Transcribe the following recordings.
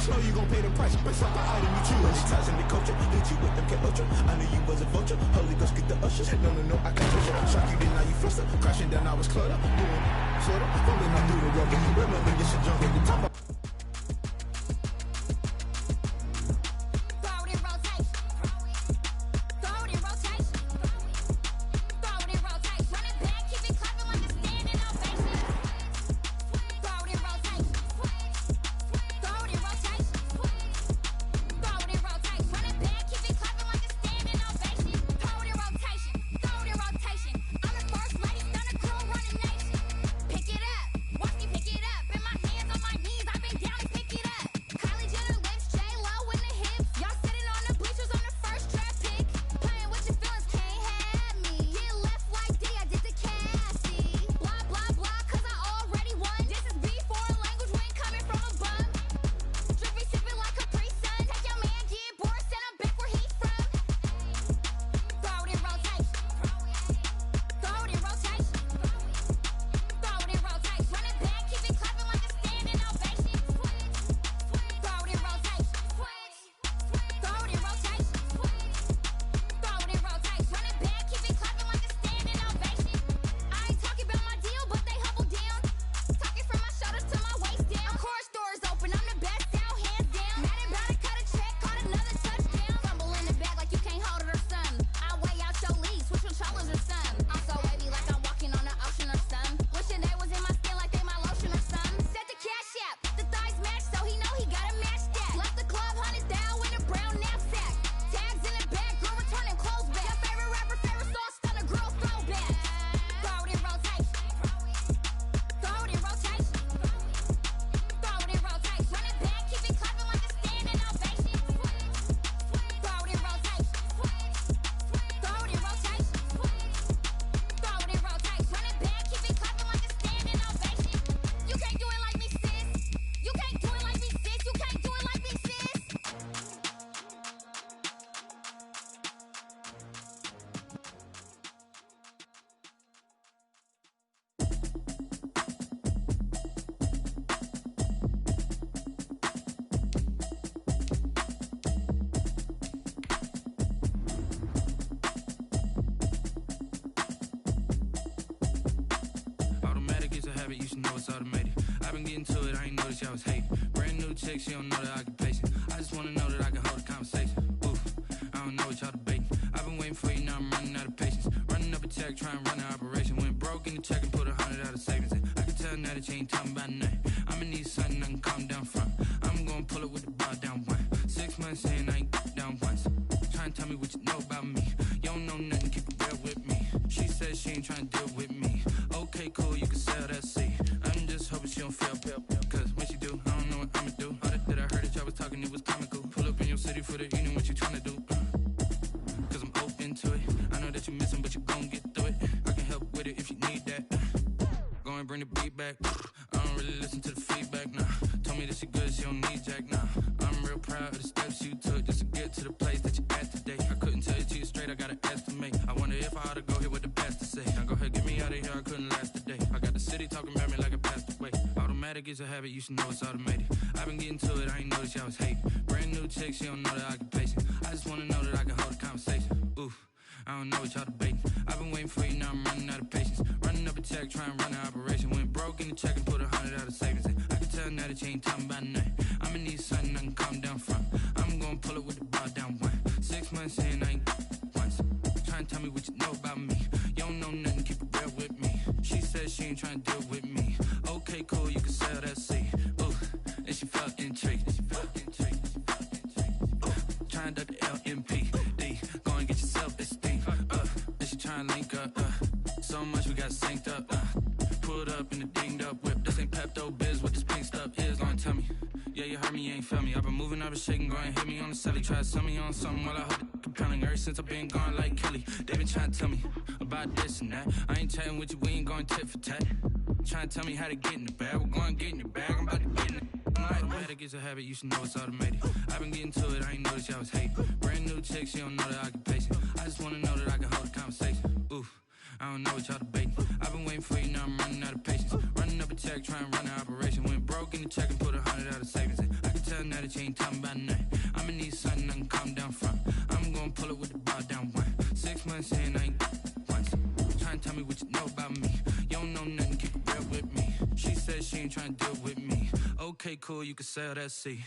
know you gon' pay the price based off the item you choose. Many ties in the culture, hit you with them K Ultra. I knew you was a vulture. Holy Ghost get the ushers. No, I can't touch you. Shock you, then now you fluster. Crashing down, I was cluttered. Doing sorta, falling out through the rubber. Remember, it's a jungle. The top of you should know it's automated. I've been getting to it, I ain't noticed y'all was hating. Brand new chick, she don't know the occupation. I just wanna know that I can hold a conversation. Oof, I don't know what y'all debating. I've been waiting for you, now I'm running out of patience. Running up a check, trying to run an operation. Went broke in the check and put 100 out of savings in. I can tell now that you ain't talking about nothing. I'ma need something I can calm down from. I'm gonna pull it with the bar down one. 6 months in, I ain't down once. Trying to tell me what you know about me. You don't know nothing, keep it real with me. She said she ain't trying to deal with me. Okay, cool, you can sell that seat. I'm just hoping she don't fail, cause when she do, I don't know what I'ma do. All that I heard that y'all was talking, it was comical. Pull up in your city for the evening, what you trying to do? Cause I'm open to it. I know that you missing, but you gon' get through it. I can help with it if you need that. Go and bring the beat back. I don't really listen to the feedback, nah. Told me that she good, she don't need jack, nah. I'm real proud of the steps you took just to get to the place that you at today. I couldn't tell you to you straight, I gotta estimate. I wonder if I ought to go here with the pastor say. Now go ahead, get me out of here, I couldn't last a day. I got the city talking about me like I passed away. Automatic is a habit, you should know it's automated. I've been getting to it, I ain't noticed y'all was hating. Brand new chick, she don't know the occupation. I just wanna know that I can hold a conversation. Oof, I don't know what y'all debating. I've been waiting for you, now I'm running out of patience. Running up a check, trying to run an operation. Went broke in the check and put 100 out of savings in. I can tell now that you ain't talking about nothing. I'ma need something I can calm down from. I'm gonna pull it with the bar down one. 6 months in, I ain't once. Trying to tell me what you know about me. You don't know nothing, keep it real with me. She said she ain't trying to deal with me. Okay, cool, you can sell that seat. Ooh, and she felt intrigued. Trying to duck the LMPD. Go and get your self-esteem. And she trying to link up. So much we got synced up. Pulled up in the dinged up whip. This ain't Pepto Biz, what this pink stuff is. Go and tell me. Yeah, you heard me, you ain't feel me. I've been moving, I've been shaking, go and hit me on the celly. Try to sell me on something while I hold it compelling. Ever since I've been gone like Kelly, they been trying to tell me about this and that. I ain't chatting with you, we ain't going tit for tat. Trying to tell me how to get in the bag. We're going to get in your bag, I'm about to get in it. Automatic is a habit, you should know it's automated. I've been getting to it, I ain't noticed y'all was hating. Brand new chick, she don't know the occupation. I just wanna know that I can hold a conversation. Oof, I don't know what y'all debating. I've been waiting for you, now I'm running out of patience. Running up a check, trying to run an operation. Went broke in the check and put 100 out of savings in. I can tell now that she ain't talking about nothing. I'ma need something I can calm down from. I'm gonna pull it with the bow down one. 6 months in, I ain't once. Trying to tell me what you know about me. You don't know nothing, keep it real with me. She said she ain't trying to deal with me. Okay, cool, you can sail that sea.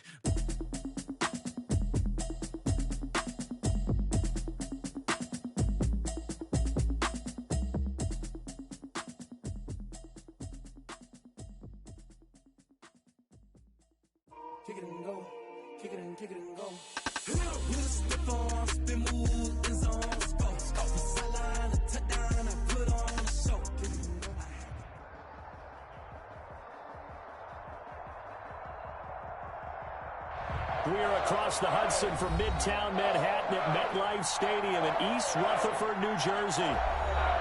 Kick it and go, kick it and go. We are across the Hudson from Midtown Manhattan at MetLife Stadium in East Rutherford, New Jersey.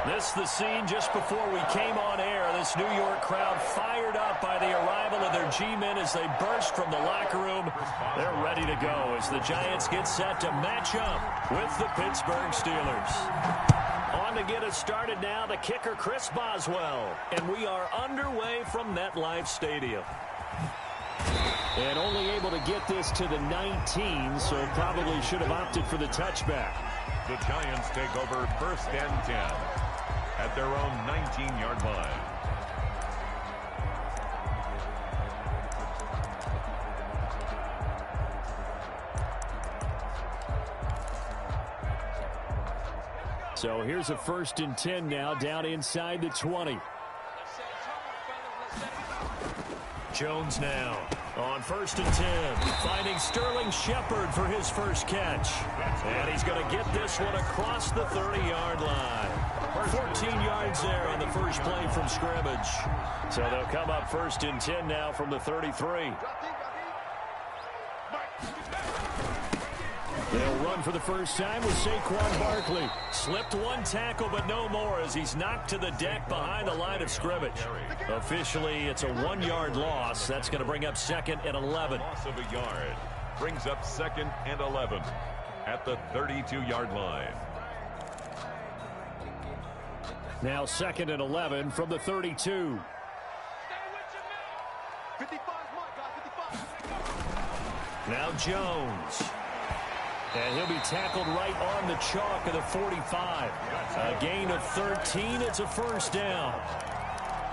This is the scene just before we came on air. This New York crowd fired up by the arrival of their G-men as they burst from the locker room. They're ready to go as the Giants get set to match up with the Pittsburgh Steelers. On to get us started now, the kicker Chris Boswell. And we are underway from MetLife Stadium. And only able to get this to the 19, so probably should have opted for the touchback. The Giants take over 1st and 10 at their own 19-yard line. So here's a 1st and 10 now, down inside the 20. Jones now on 1st and 10, finding Sterling Shepard for his first catch. And he's going to get this one across the 30-yard line. 14 yards there on the first play from scrimmage. So they'll come up 1st and 10 now from the 33. They'll run for the first time with Saquon Barkley. Slipped one tackle, but no more as he's knocked to the deck behind the line of scrimmage. Officially, it's a 1-yard loss. That's going to bring up 2nd and 11. Loss of a yard brings up 2nd and 11 at the 32-yard line. Now 2nd and 11 from the 32. Now Jones. And he'll be tackled right on the chalk of the 45. A gain of 13. It's a 1st down.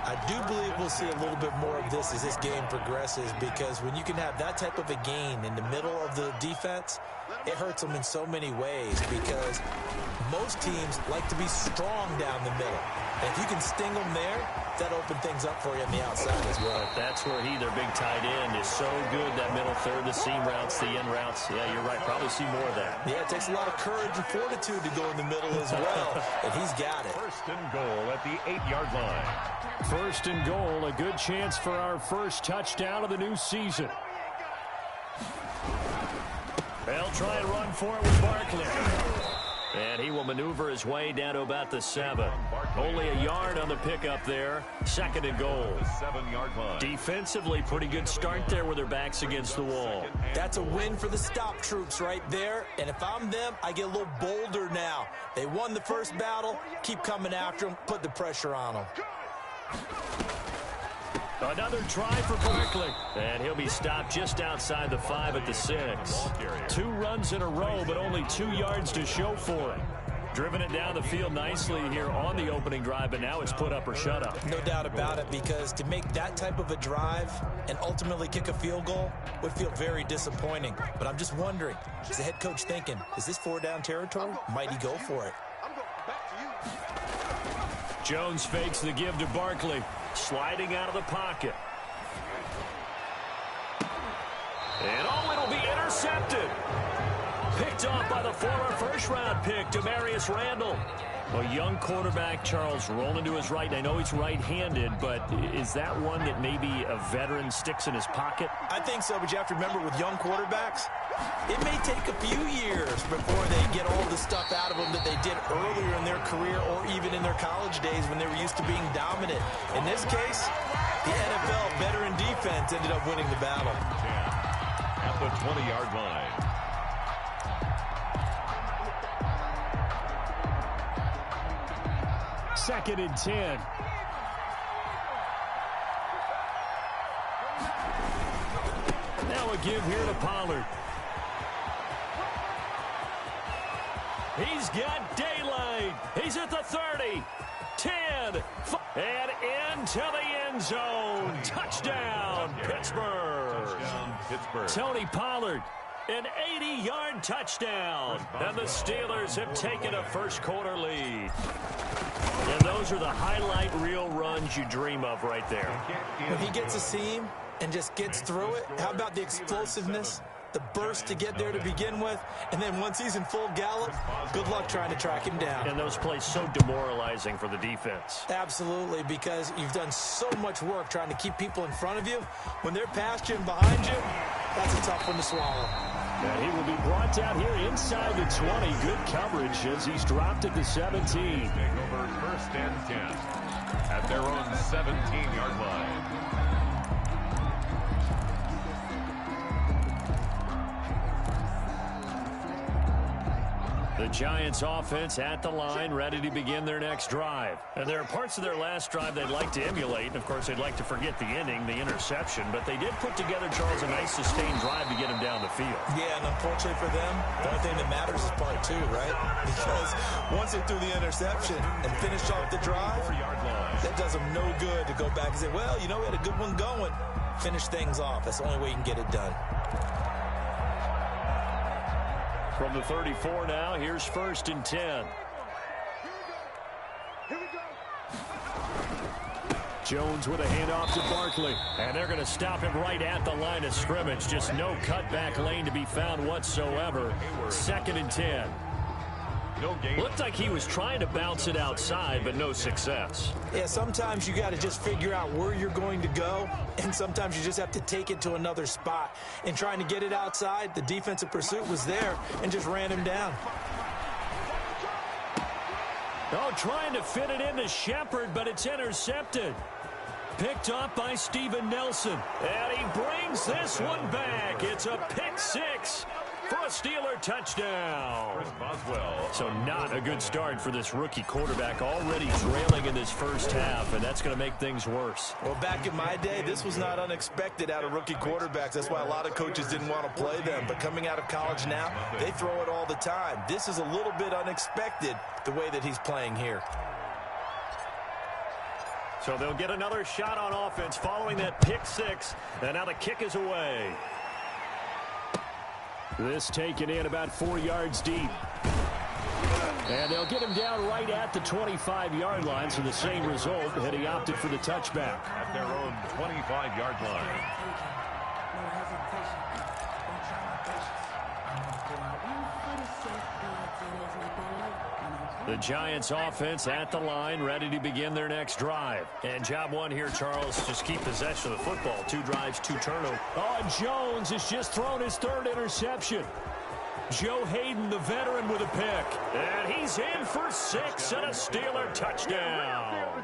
I do believe we'll see a little bit more of this as this game progresses, because when you can have that type of a gain in the middle of the defense, it hurts them in so many ways, because most teams like to be strong down the middle. And if you can sting them there, that opens things up for you on the outside as well. That's where their big tight end, is so good, that middle third, the seam routes, the end routes. Yeah, you're right. Probably see more of that. Yeah, it takes a lot of courage and fortitude to go in the middle as well, and he's got it. 1st and goal at the 8-yard line. 1st and goal, a good chance for our first touchdown of the new season. They'll try and run for it with Barkley. And he will maneuver his way down to about the 7. Only a yard on the pickup there. 2nd and goal. The 7-yard line. Defensively, pretty good start there with their backs against the wall. That's a win for the stop troops right there. And if I'm them, I get a little bolder now. They won the first battle. Keep coming after them. Put the pressure on them. Another try for Barkley. And he'll be stopped just outside the 5 at the 6. 2 runs in a row, but only 2 yards to show for it. Driven it down the field nicely here on the opening drive, but now it's put up or shut up. No doubt about it, because to make that type of a drive and ultimately kick a field goal would feel very disappointing. But I'm just wondering, is the head coach thinking, is this 4-down territory? Might he go for it? Jones fakes the give to Barkley. Sliding out of the pocket. And it'll be intercepted. Picked off by the former first-round pick, Demarius Randall. A young quarterback, Charles, rolling to his right. I know he's right-handed, but is that one that maybe a veteran sticks in his pocket? I think so, but you have to remember with young quarterbacks, it may take a few years before they get all the stuff out of them that they did earlier in their career or even in their college days when they were used to being dominant. In this case, the NFL veteran defense ended up winning the battle. At the 20-yard line. Second and 10. Now a give here to Pollard. He's got daylight. He's at the 30, 10, and into the end zone. Touchdown, Pittsburgh. Touchdown, Pittsburgh. Tony Pollard, an 80-yard touchdown. And the Steelers have taken a first-quarter lead. And those are the highlight reel runs you dream of right there. When he gets a seam and just gets through it, how about the explosiveness? The burst to get there to begin with, and then once he's in full gallop, good luck trying to track him down. And those plays so demoralizing for the defense. Absolutely, because you've done so much work trying to keep people in front of you. When they're past you and behind you, that's a tough one to swallow. And he will be brought down here inside the 20. Good coverage as he's dropped at the 17. Take over first and 10 at their own 17-yard line. The Giants offense at the line, ready to begin their next drive. And there are parts of their last drive they'd like to emulate. And, of course, they'd like to forget the ending, the interception. But they did put together, Charles, a nice sustained drive to get him down the field. Yeah, and unfortunately for them, the only thing that matters is part two, right? Because once they threw the interception and finished off the drive, that does them no good to go back and say, well, you know, we had a good one going. Finish things off. That's the only way you can get it done. From the 34 now, here's first and 10. Jones with a handoff to Barkley. And they're going to stop him right at the line of scrimmage. Just no cutback lane to be found whatsoever. Second and 10. No gain. Looked like he was trying to bounce it outside, but no success. Yeah, sometimes you got to just figure out where you're going to go, and sometimes you just have to take it to another spot. And trying to get it outside, the defensive pursuit was there and just ran him down. Oh, trying to fit it into Shepard, but it's intercepted. Picked up by Steven Nelson. And he brings this one back. It's a pick six for a Steeler touchdown. Chris Boswell. So not a good start for this rookie quarterback, already trailing in this first half, and that's going to make things worse. Well, back in my day, this was not unexpected out of rookie quarterbacks. That's why a lot of coaches didn't want to play them. But coming out of college now, they throw it all the time. This is a little bit unexpected, the way that he's playing here. So they'll get another shot on offense following that pick six, and now the kick is away. This taken in about 4 yards deep. And they'll get him down right at the 25-yard line, so the same result, had he opted for the touchback. At their own 25-yard line. The Giants offense at the line, ready to begin their next drive. And job one here, Charles, just keep possession of the football. 2 drives, 2 turnovers. Oh, Jones has just thrown his 3rd interception. Joe Hayden, the veteran, with a pick. And he's in for 6 and a Steeler touchdown.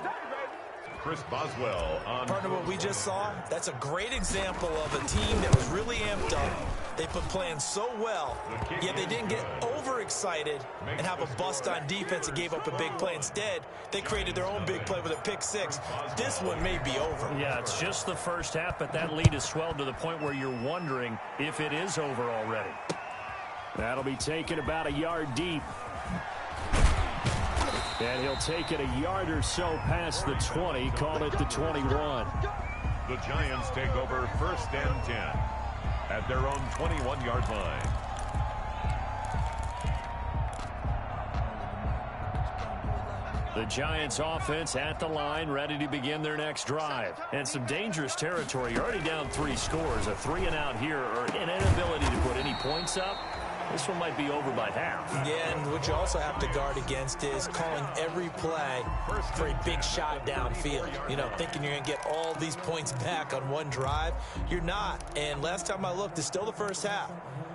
Chris Boswell on. Partner, what we just saw, that's a great example of a team that was really amped up. They put plans so well, yet they didn't get overexcited and have a bust on defense and gave up a big play. Instead, they created their own big play with a pick six. This one may be over. Yeah, it's just the first half, but that lead has swelled to the point where you're wondering if it is over already. That'll be taken about a yard deep. And he'll take it a yard or so past the 20, call it the 21. The Giants take over first and 10 at their own 21-yard line. The Giants offense at the line, ready to begin their next drive. And some dangerous territory. You're already down 3 scores. A 3-and-out here, or an inability to put any points up. This one might be over by half. Yeah, and what you also have to guard against is calling every play for a big shot downfield. You know, thinking you're going to get all these points back on one drive. You're not. And last time I looked, it's still the first half.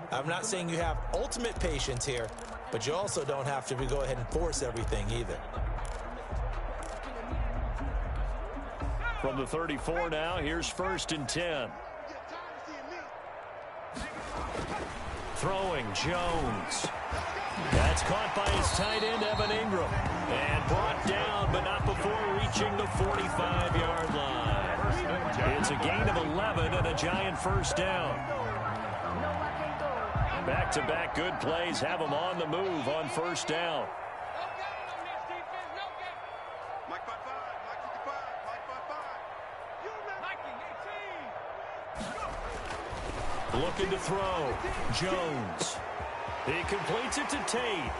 I'm not saying you have ultimate patience here, but you also don't have to go ahead and force everything either. From the 34 now, here's first and 10. Throwing, Jones. That's caught by his tight end, Evan Ingram. And brought down, but not before reaching the 45-yard line. First and 10. It's a gain of 11 and a Giant first down. Back-to-back good plays have them on the move on first down. Looking to throw. Jones. He completes it to Tate.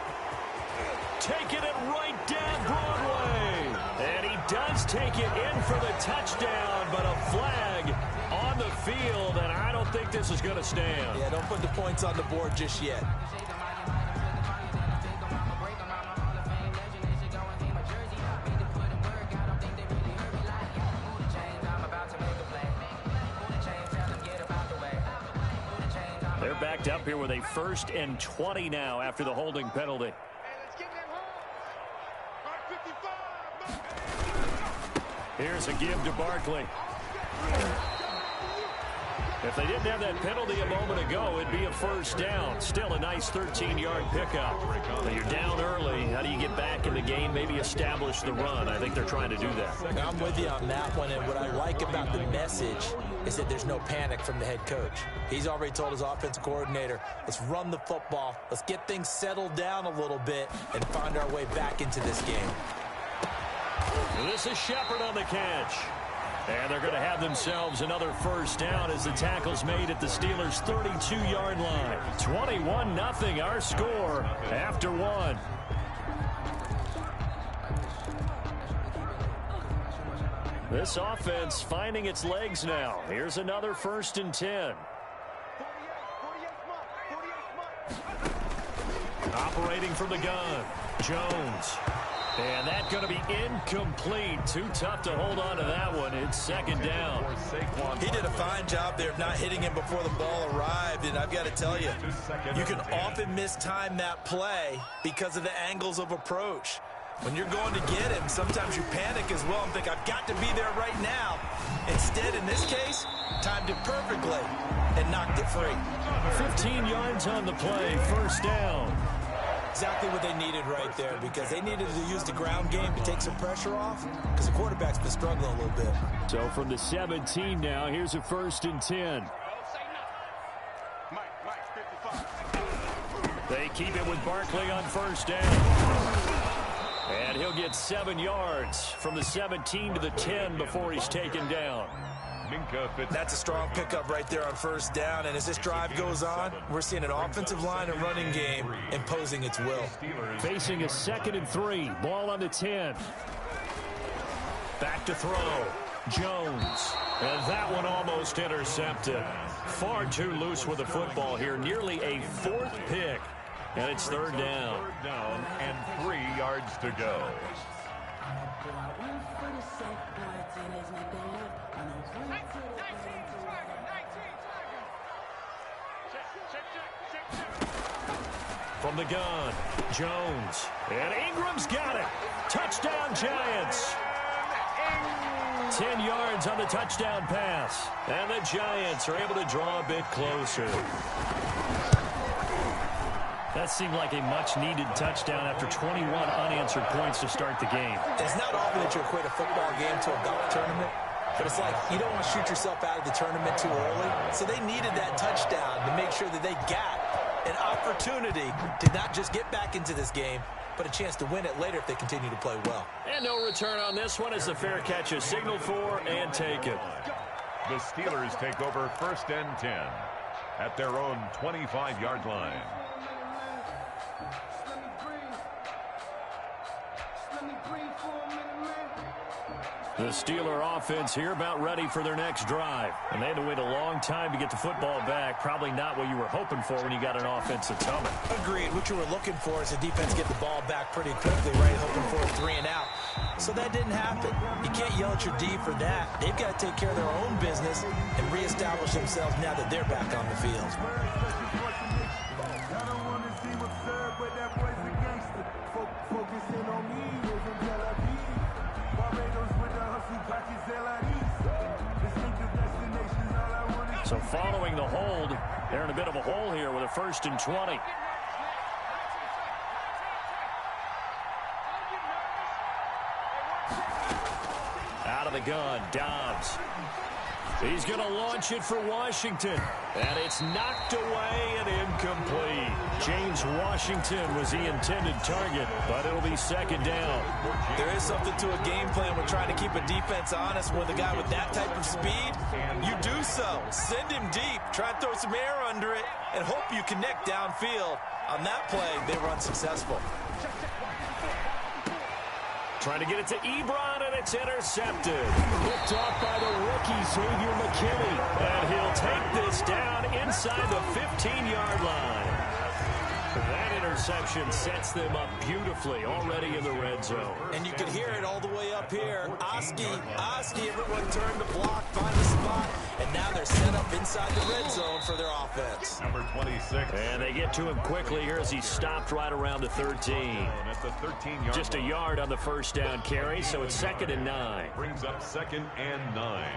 Taking it right down Broadway. And he does take it in for the touchdown, but a flag on the field, and I don't think this is going to stand. Yeah, don't put the points on the board just yet. They're backed up here with a 1st and 20 now after the holding penalty. Here's a give to Barkley. If they didn't have that penalty a moment ago, it'd be a first down. Still a nice 13-yard pickup. But you're down early. How do you get back in the game, maybe establish the run? I think they're trying to do that. I'm with you on that one, and what I like about the message is that there's no panic from the head coach. He's already told his offensive coordinator, let's run the football, let's get things settled down a little bit, and find our way back into this game. This is Shepard on the catch. And they're going to have themselves another first down as the tackle's made at the Steelers' 32-yard line. 21-0 our score after one. This offense finding its legs now. Here's another 1st and 10. Operating from the gun, Jones. And that's going to be incomplete. Too tough to hold on to that one. It's 2nd down. He did a fine job there of not hitting him before the ball arrived. And I've got to tell you, you can often mistime that play because of the angles of approach. When you're going to get him, sometimes you panic as well and think, I've got to be there right now. Instead, in this case, timed it perfectly and knocked it free. 15 yards on the play, 1st down. Exactly what they needed right there, because they needed to use the ground game to take some pressure off, because the quarterback's been struggling a little bit. So from the 17 now, here's a 1st and 10. They keep it with Barkley on 1st down. And he'll get 7 yards from the 17 to the 10 before he's taken down. That's a strong pickup right there on 1st down, and as this drive goes on, we're seeing an offensive line and running game imposing its will. Facing a 2nd and 3, ball on the 10. Back to throw, Jones, and that one almost intercepted. Far too loose with the football here, nearly a 4th pick, and it's 3rd down. 3rd down and 3 yards to go. From the gun, Jones. And Ingram's got it. Touchdown, Giants. 10 yards on the touchdown pass. And the Giants are able to draw a bit closer. That seemed like a much-needed touchdown after 21 unanswered points to start the game. It's not often that you equate a football game to a golf tournament, but it's like you don't want to shoot yourself out of the tournament too early. So they needed that touchdown to make sure that they got an opportunity to not just get back into this game, but a chance to win it later if they continue to play well. And no return on this one as the fair catch is signaled for and taken. The Steelers take over 1st and 10 at their own 25-yard line. The Steeler offense here about ready for their next drive. And they had to wait a long time to get the football back. Probably not what you were hoping for when you got an offense that's humming. Agreed. What you were looking for is the defense get the ball back pretty quickly, right? Hoping for a 3 and out. So that didn't happen. You can't yell at your D for that. They've got to take care of their own business and reestablish themselves now that they're back on the field. So following the hold, they're in a bit of a hole here with a 1st and 20. Out of the gun. Dobbs. He's going to launch it for Washington. And it's knocked away and incomplete. James Washington was the intended target, but it'll be second down. There is something to a game plan when trying to keep a defense honest. When the guy with that type of speed, you do so. Send him deep. Try and throw some air under it and hope you connect downfield. On that play, they were unsuccessful. Trying to get it to Ebron, and it's intercepted. Picked off by the rookie, Xavier McKinney. And he'll take this down inside the 15-yard line. That interception sets them up beautifully already in the red zone. And you can hear it all the way up here. Oski, everyone turned to block, find the spot, and now they're set up inside the red zone for their offense. Number 26. And they get to him quickly here as he stopped right around the 13. At the 13-yard Just a yard on the first down carry, so it's 2nd and 9. brings up 2nd and 9.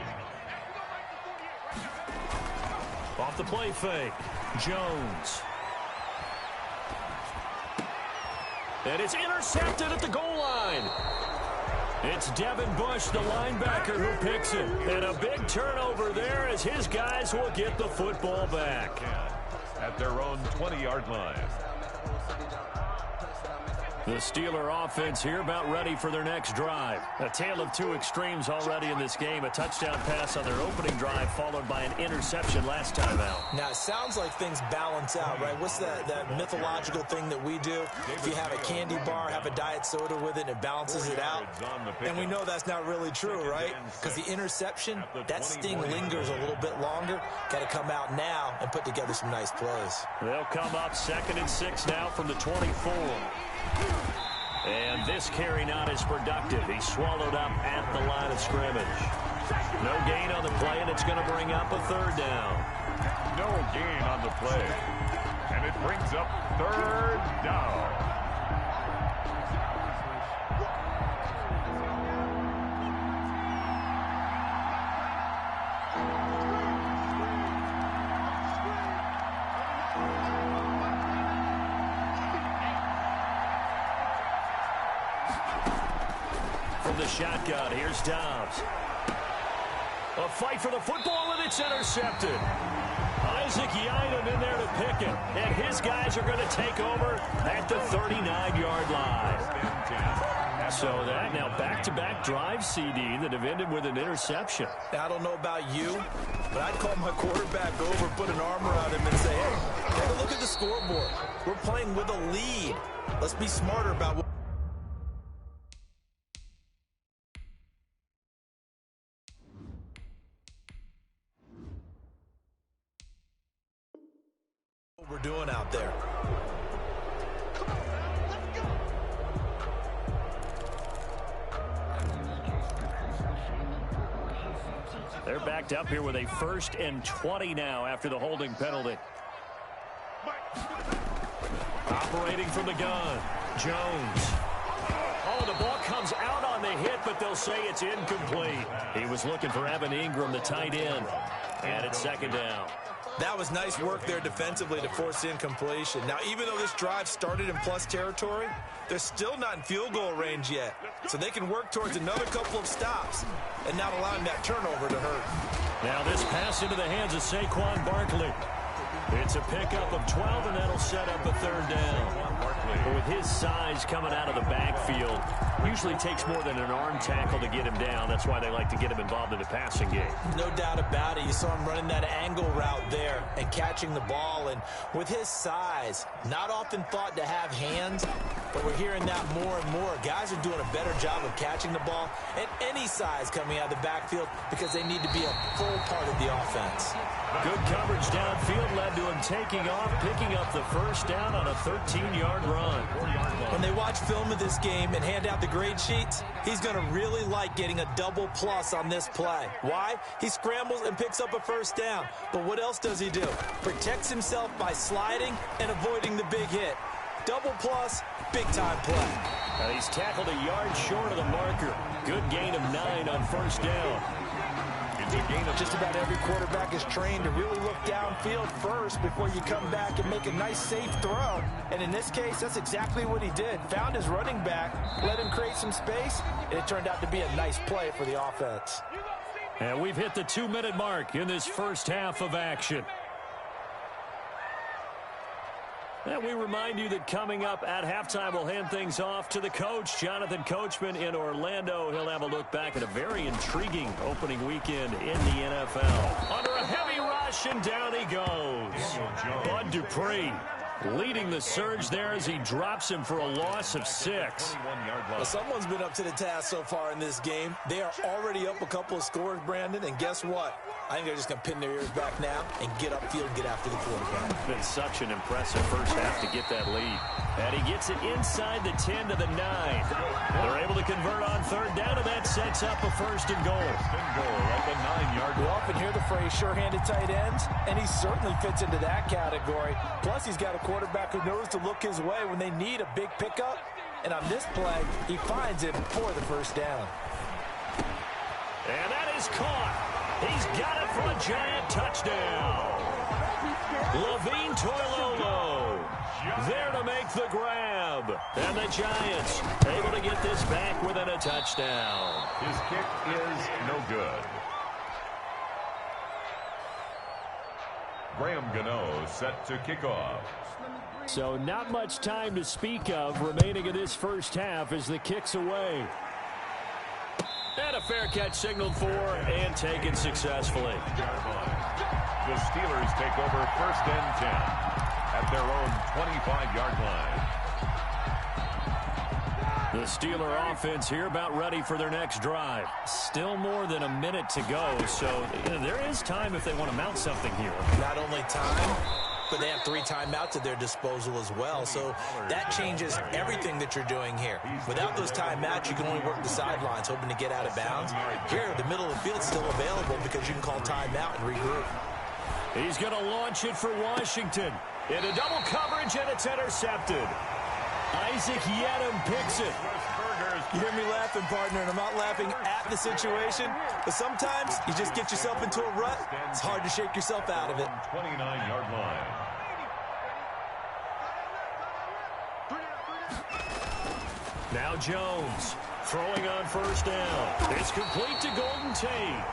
Off the play fake, Jones. And it's intercepted at the goal line. It's Devin Bush, the linebacker, who picks it. And a big turnover there as his guys will get the football back. At their own 20-yard line. The Steeler offense here about ready for their next drive. A tale of two extremes already in this game. A touchdown pass on their opening drive followed by an interception last time out. Now, it sounds like things balance out, right? What's that mythological thing that we do? If you have a candy bar, have a diet soda with it, and it balances it out. And we know that's not really true, right? Because the interception, that sting lingers a little bit longer. Got to come out now and put together some nice plays. They'll come up 2nd and 6 now from the 24. And this carry not as productive. He's swallowed up at the line of scrimmage. No gain on the play, and it's going to bring up a 3rd down. No gain on the play. And it brings up 3rd down. The shotgun. Here's Dobbs. A fight for the football, and it's intercepted. Isaac Yiadom in there to pick it, and his guys are going to take over at the 39-yard line. So that now back-to-back drive CD that have ended with an interception. Now, I don't know about you, but I'd call my quarterback over, put an arm around him, and say, hey, take a look at the scoreboard. We're playing with a lead. Let's be smarter about what we're doing out there. They're backed up here with a 1st and 20 now after the holding penalty. Operating from the gun, Jones. Oh, the ball comes out on the hit, but they'll say it's incomplete. He was looking for Evan Ingram, the tight end. And it's 2nd down. That was nice work there defensively to force incompletion. Now, even though this drive started in plus territory, they're still not in field goal range yet. So they can work towards another couple of stops and not allowing that turnover to hurt. Now this pass into the hands of Saquon Barkley. It's a pickup of 12, and that'll set up a 3rd down. But with his size coming out of the backfield, usually takes more than an arm tackle to get him down. That's why they like to get him involved in the passing game. No doubt about it. You saw him running that angle route there and catching the ball. And with his size, not often thought to have hands, but we're hearing that more and more. Guys are doing a better job of catching the ball at any size coming out of the backfield because they need to be a full part of the offense. Good coverage downfield led to him taking off, picking up the 1st down on a 13-yard run. When they watch film of this game and hand out the grade sheets, he's going to really like getting a double plus on this play. Why? He scrambles and picks up a 1st down. But what else does he do? Protects himself by sliding and avoiding the big hit. Double plus, big-time play. Now he's tackled a yard short of the marker. Good gain of 9 on 1st down. Just about every quarterback is trained to really look downfield first before you come back and make a nice, safe throw. And in this case, that's exactly what he did. Found his running back, let him create some space, and it turned out to be a nice play for the offense. And we've hit the 2-minute mark in this first half of action. And we remind you that coming up at halftime, we'll hand things off to the coach, Jonathan Coachman in Orlando. He'll have a look back at a very intriguing opening weekend in the NFL. Under a heavy rush, and down he goes. Bud Dupree leading the surge there as he drops him for a loss of 6. Well, someone's been up to the task so far in this game. They are already up a couple of scores, Brandon, and guess what? I think they're just going to pin their ears back now and get upfield and get after the quarterback. It's been such an impressive first half to get that lead. And he gets it inside the 10 to the 9. They're able to convert on third down, and that sets up a first and goal. First and goal at the 9-yard line. We often hear the phrase sure-handed tight ends, and he certainly fits into that category. Plus, he's got a quarterback who knows to look his way when they need a big pickup. And on this play, he finds it for the first down. And that is caught. He's got it for a giant touchdown. Levine Toilolo there to make the grab. And the Giants able to get this back within a touchdown. His kick is no good. Graham Gano set to kick off. So not much time to speak of remaining in this first half as the kick's away. And a fair catch signaled for and taken successfully. The Steelers take over first and 10 at their own 25-yard line. The Steeler offense here about ready for their next drive. Still more than a minute to go, so there is time if they want to mount something here. Not only time, but they have 3 timeouts at their disposal as well. So that changes everything that you're doing here. Without those timeouts, you can only work the sidelines, hoping to get out of bounds. Here, the middle of the field's still available because you can call timeout and regroup. He's going to launch it for Washington. Into double coverage, and it's intercepted. Isaac Yedem picks it. You hear me laughing, partner, and I'm not laughing at the situation, but sometimes you just get yourself into a rut. It's hard to shake yourself out of it. 29-yard line. Now Jones throwing on first down. It's complete to Golden Tate.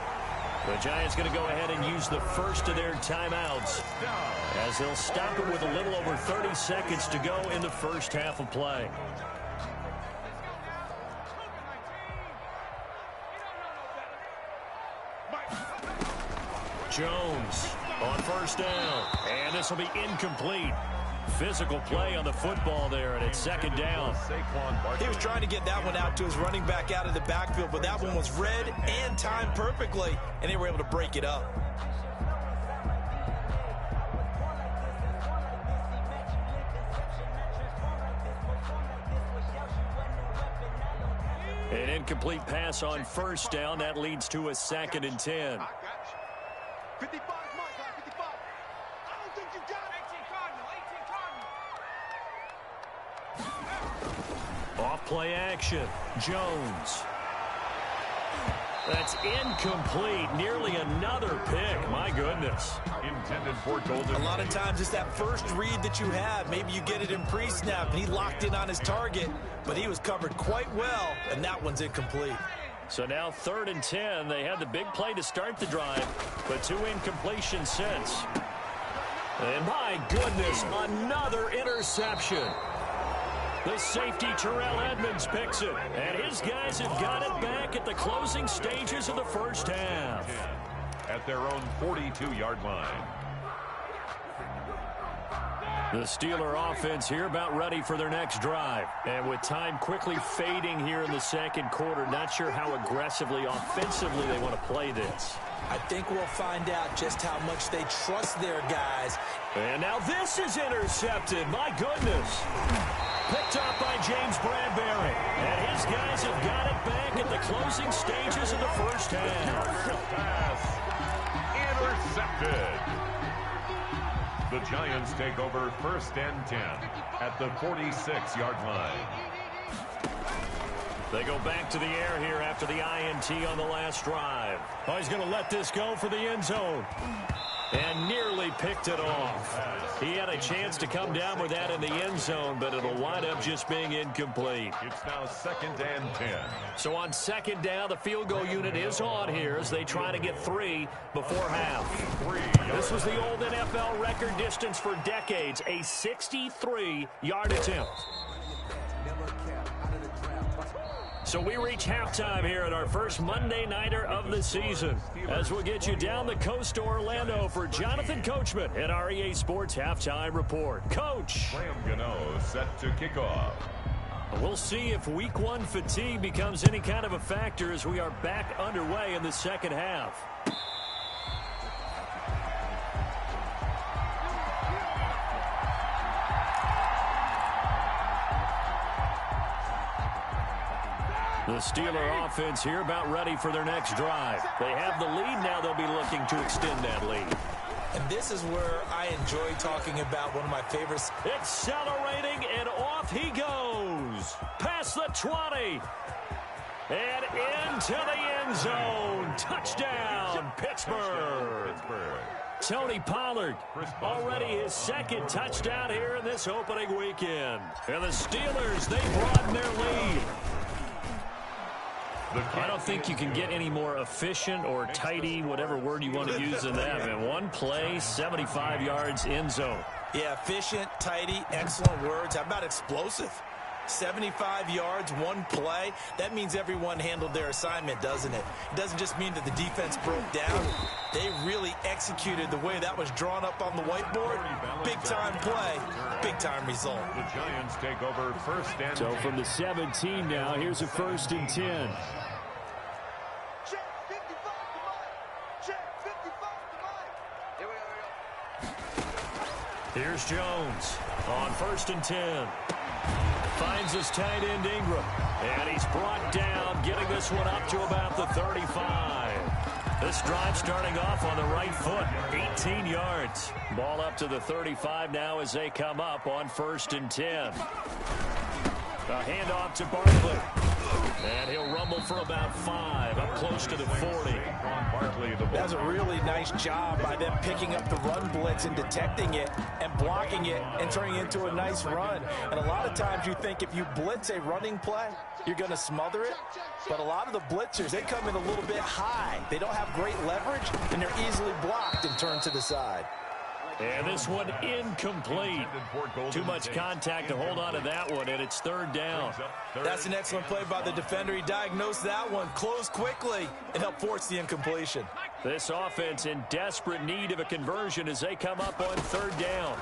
The Giants going to go ahead and use the first of their timeouts as they'll stop it with a little over 30 seconds to go in the first half of play. Jones on first down, and this will be incomplete. Physical play on the football there, and it's second down. He was trying to get that one out to his running back out of the backfield, but that one was read and timed perfectly, and they were able to break it up. An incomplete pass on first down. That leads to a 2nd and 10. 55, Mike, 55. I don't think you got it. 18 Cardinal, Off play action. Jones. That's incomplete. Nearly another pick. My goodness. Intended for Golden. A lot of times it's that first read that you have. Maybe you get it in pre-snap, and he locked in on his target, but he was covered quite well, and that one's incomplete. So now 3rd and 10. They had the big play to start the drive, but 2 incompletions since. And my goodness, another interception. The safety Terrell Edmonds picks it, and his guys have got it back at the closing stages of the first half. At their own 42-yard line. The Steeler offense here about ready for their next drive. And with time quickly fading here in the second quarter, not sure how aggressively, offensively they want to play this. I think we'll find out just how much they trust their guys. And now this is intercepted. My goodness. Picked up by James Bradbury. And his guys have got it back at the closing stages of the first half. Pass intercepted. The Giants take over first and 10 at the 46-yard line. They go back to the air here after the INT on the last drive. Oh, he's going to let this go for the end zone. And nearly picked it off. He had a chance to come down with that in the end zone, but it'll wind up just being incomplete. It's now 2nd and 10. So on 2nd down, the field goal unit is on here as they try to get 3 before half. This was the old NFL record distance for decades, a 63-yard attempt. So we reach halftime here at our first Monday Nighter of the season, as we'll get you down the coast to Orlando for Jonathan Coachman at our EA Sports Halftime Report. Coach. Graham Gano set to kick off. We'll see if Week 1 fatigue becomes any kind of a factor as we are back underway in the second half. The Steeler offense here about ready for their next drive. They have the lead now. They'll be looking to extend that lead. And this is where I enjoy talking about one of my favorites. Accelerating, and off he goes. Past the 20. And into the end zone. Touchdown, Pittsburgh. Tony Pollard, already his 2nd touchdown here in this opening weekend. And the Steelers, they broaden their lead. I don't think you can get any more efficient or tidy, whatever word you want to use than that. Man, one play, 75 yards, end zone. Yeah, efficient, tidy, excellent words. How about explosive? 75 yards, one play. That means everyone handled their assignment, doesn't it? It doesn't just mean that the defense broke down. They really executed the way that was drawn up on the whiteboard. Big-time play, big-time result. The Giants take over 1st and 10. So from the 17 now, here's a 1st and 10. Here's Jones on 1st and 10. Finds his tight end Ingram. And he's brought down, getting this one up to about the 35. This drive starting off on the right foot. 18 yards. Ball up to the 35 now as they come up on 1st and 10. A handoff to Barkley. And he'll rumble for about 5, up close to the 40. That's a really nice job by them picking up the run blitz and detecting it and blocking it and turning it into a nice run. And a lot of times you think if you blitz a running play, you're going to smother it. But a lot of the blitzers, they come in a little bit high. They don't have great leverage, and they're easily blocked and turned to the side. And this one incomplete. Too much contact to hold on to that one, and it's 3rd down. That's an excellent play by the defender. He diagnosed that one, closed quickly, and helped force the incompletion. This offense in desperate need of a conversion as they come up on 3rd down.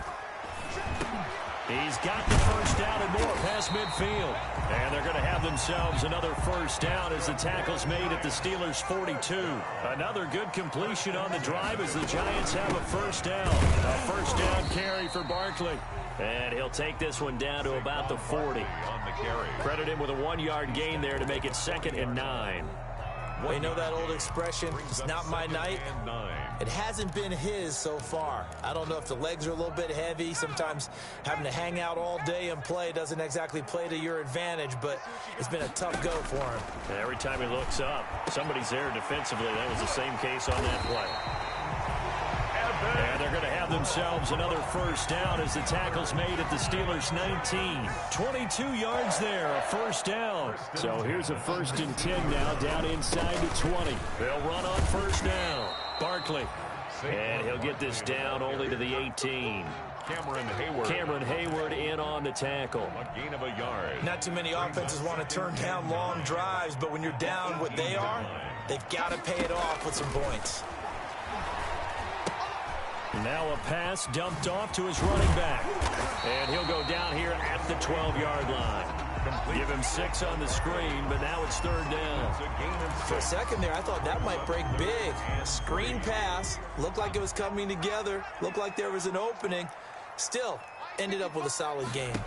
He's got the 1st down and more past midfield. And they're going to have themselves another 1st down as the tackle's made at the Steelers' 42. Another good completion on the drive as the Giants have a 1st down. A 1st down carry for Barkley. And he'll take this one down to about the 40. Credit him with a 1-yard gain there to make it 2nd and 9. Well, you know that old expression, it's not my night. It hasn't been his so far. I don't know if the legs are a little bit heavy. Sometimes having to hang out all day and play doesn't exactly play to your advantage, but it's been a tough go for him. And every time he looks up, somebody's there defensively. That was the same case on that play. And they're going to have themselves another 1st down as the tackle's made at the Steelers' 19. 22 yards there, a 1st down. So here's a 1st and 10 now, down inside the 20. They'll run on 1st down. Barkley. And he'll get this down only to the 18. Cameron Hayward in on the tackle. A gain of a yard. Not too many offenses want to turn down long drives, but when you're down what they are, they've got to pay it off with some points. Now a pass dumped off to his running back. And he'll go down here at the 12-yard line. Give him 6 on the screen, but now it's 3rd down. For a second there, I thought that might break big. Screen pass. Looked like it was coming together. Looked like there was an opening. Still, ended up with a solid game.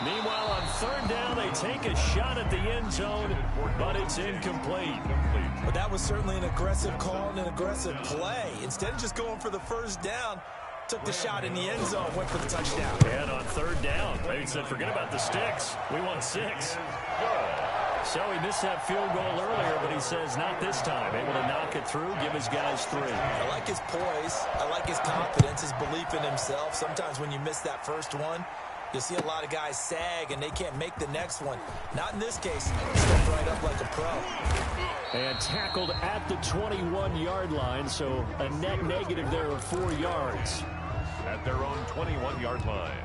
Meanwhile, on 3rd down, they take a shot at the end zone, but it's incomplete. But that was certainly an aggressive call and an aggressive play. Instead of just going for the 1st down, took the shot in the end zone, went for the touchdown. And on third down, they said, forget about the sticks. We want 6. So he missed that field goal earlier, but he says not this time. Able to knock it through, give his guys 3. I like his poise. I like his confidence, his belief in himself. Sometimes when you miss that first one, you'll see a lot of guys sag and they can't make the next one. Not in this case. Stepped right up like a pro. And tackled at the 21-yard line, so a net negative there of 4 yards. At their own 21-yard line.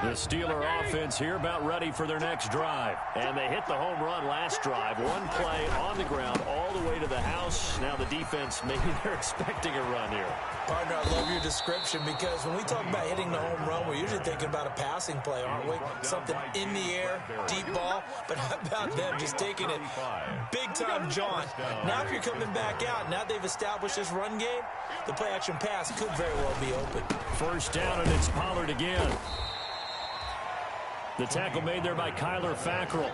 The Steeler offense here about ready for their next drive. And they hit the home run last drive. One play on the ground all the way to the house. Now the defense, maybe they're expecting a run here. Partner, I love your description because when we talk about hitting the home run, we're usually thinking about a passing play, aren't we? Something in the air, deep ball. But how about them just taking it big-time John? Now if you're coming back out, now they've established this run game, the play-action pass could very well be open. First down, and it's Pollard again. The tackle made there by Kyler Fackrell.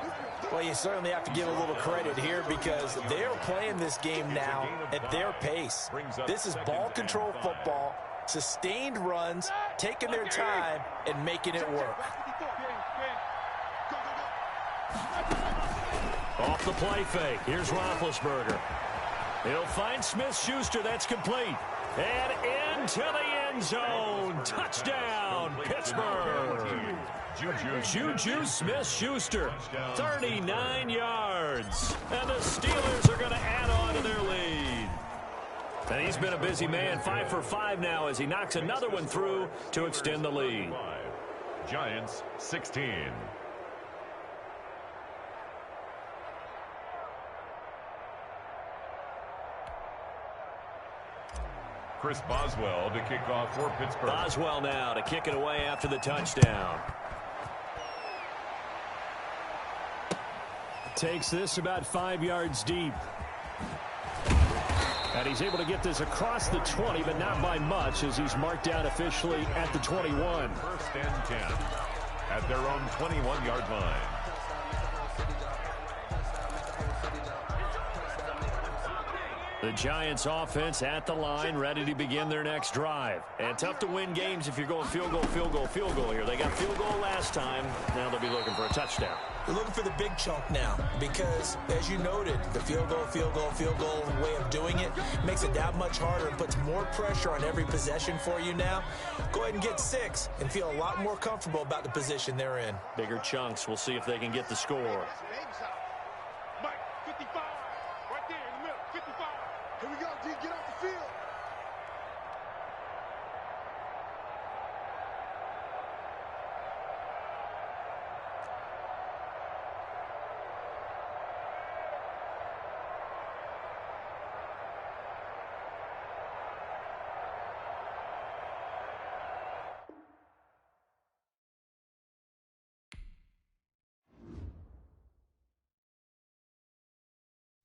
Well, you certainly have to give a little credit here because they're playing this game now at their pace. This is ball control football, sustained runs, taking their time, and making it work. Off the play fake. Here's Roethlisberger. He'll find Smith-Schuster. That's complete. And into the end zone. Touchdown, Pittsburgh. Juju Smith-Schuster, 39 yards. And the Steelers are going to add on to their lead. And he's been a busy man, 5 for 5 now as he knocks another one through to extend the lead. Giants 16. Chris Boswell to kick off for Pittsburgh. Boswell now to kick it away after the touchdown. Takes this about 5 yards deep. And he's able to get this across the 20, but not by much as he's marked down officially at the 21. First and 10 at their own 21-yard line. The Giants offense at the line, ready to begin their next drive. And tough to win games if you're going field goal, field goal, field goal here. They got field goal last time. Now they'll be looking for a touchdown. They're looking for the big chunk now because, as you noted, the field goal way of doing it makes it that much harder and puts more pressure on every possession for you now. Go ahead and get 6 and feel a lot more comfortable about the position they're in. Bigger chunks. We'll see if they can get the score. Here we go, D, get off the field.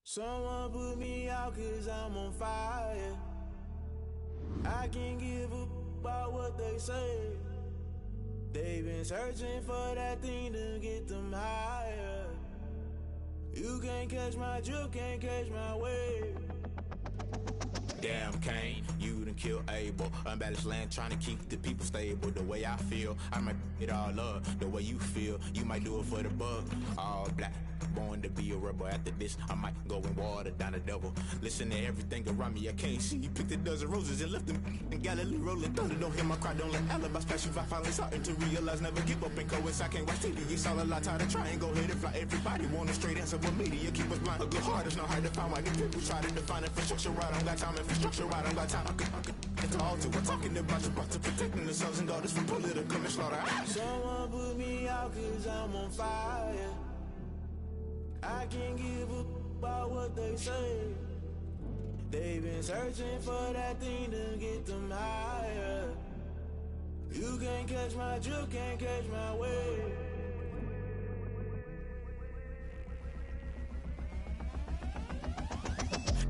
Someone put me out 'cause I'm on fire. I can't give a about what they say. They've been searching for that thing to get them higher. You can't catch my drift, can't catch my wave. Damn Kane, you done killed Abel. Unbalanced land trying to keep the people stable. The way I feel, I might it all up. The way you feel, you might do it for the buck. All black, born to be a rebel. After this, I might go and water down the devil. Listen to everything around me, I can't see. You picked a dozen roses and left them in Galilee rolling thunder. Don't hear my cry, don't let alibis pass you. I finally starting to realize, never give up and coast. I can't watch TV, it's all a lot. Tired of trying, go ahead and fly. Everybody want a straight answer, but media keep us blind. A good heart is not hard to find. Why these people try to define infrastructure right? I don't got time, infrastructure right, I don't got time. I could it's all to. We're talking about to protecting the sons and daughters from political and slaughter. Someone put me out 'cause I'm on fire. I can't give a about what they say. They've been searching for that thing to get them higher. You can't catch my drift, can't catch my wave.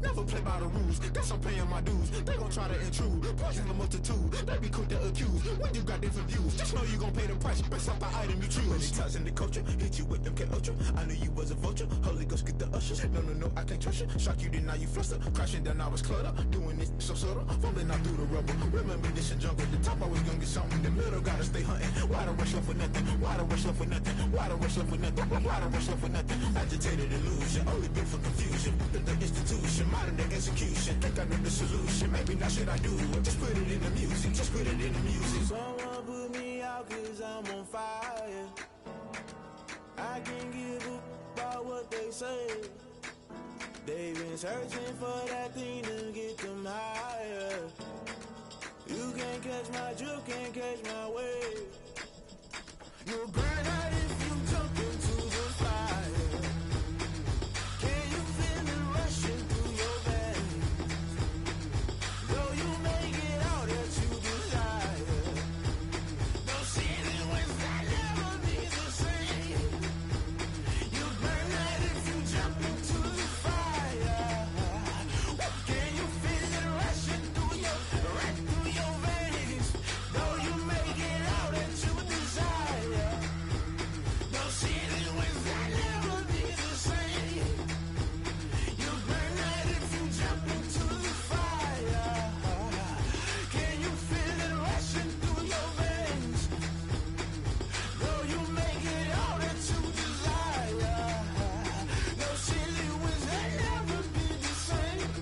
Never play by the rules, guess I'm paying my dues. They gon' try to intrude, poison the multitude. They be quick to accuse when you got different views. Just Know you gon' pay the price based off the item you choose. Many times in the culture, hit you with them K Ultra. I knew you was a vulture. Holy Ghost get the ushers. No, I can't trust you. Shock you, then now you fluster. Crashing down, I was clutter. Doing this so subtle. Fumbling out through the rubble. Remember this in jungle. The top I was gonna get something. The middle gotta stay hunting. Why the rush left for nothing? Why the rush left for nothing? Why the rush left for nothing? Why the rush left for nothing? Agitated illusion. Only built for confusion. The institution. Modern day execution. Think I know the solution. Maybe not shit I do. Just put it in the music. Just put it in the music. Someone put me out cause I'm on fire. I can't give a about what they say. They've been searching for that thing to get them higher. You can't catch my drift, can't catch my wave. You'll burn out if you jump into the fire. Can you feel it rushing through your veins? Though you make it out that you desire. No ceiling when that never be the same. You burn out if you jump into the fire. Can you feel it rushing through your veins? Though you make it out that you desire. No ceiling when that never be the same. You burn out if you jump into the fire. Can you feel it rushing through your veins? Though you make it out that you desire. No ceiling when that never be the same.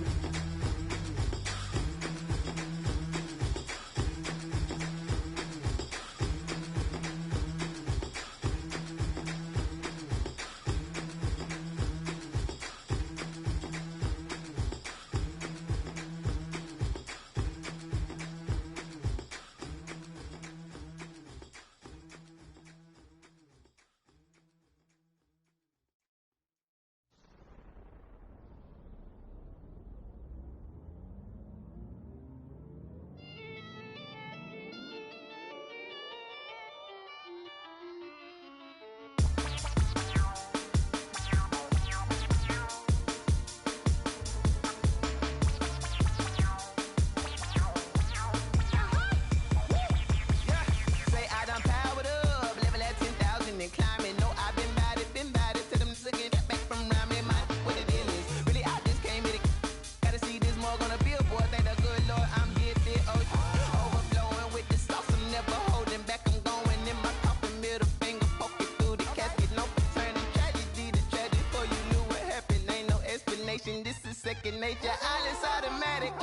Say I done powered up, level at 10,000 and climbing. No, I've been bad it to them looking back from around me. My what the deal is, really I just came here to gotta see this more on a billboard. Thank the good Lord I'm gifted. Oh, overflowing with the sauce, I'm never holding back. I'm going in my coffin, middle finger poking through the casket. No turning tragedy to tragic. Before you knew what happened, ain't no explanation. This is second nature. All is automatic.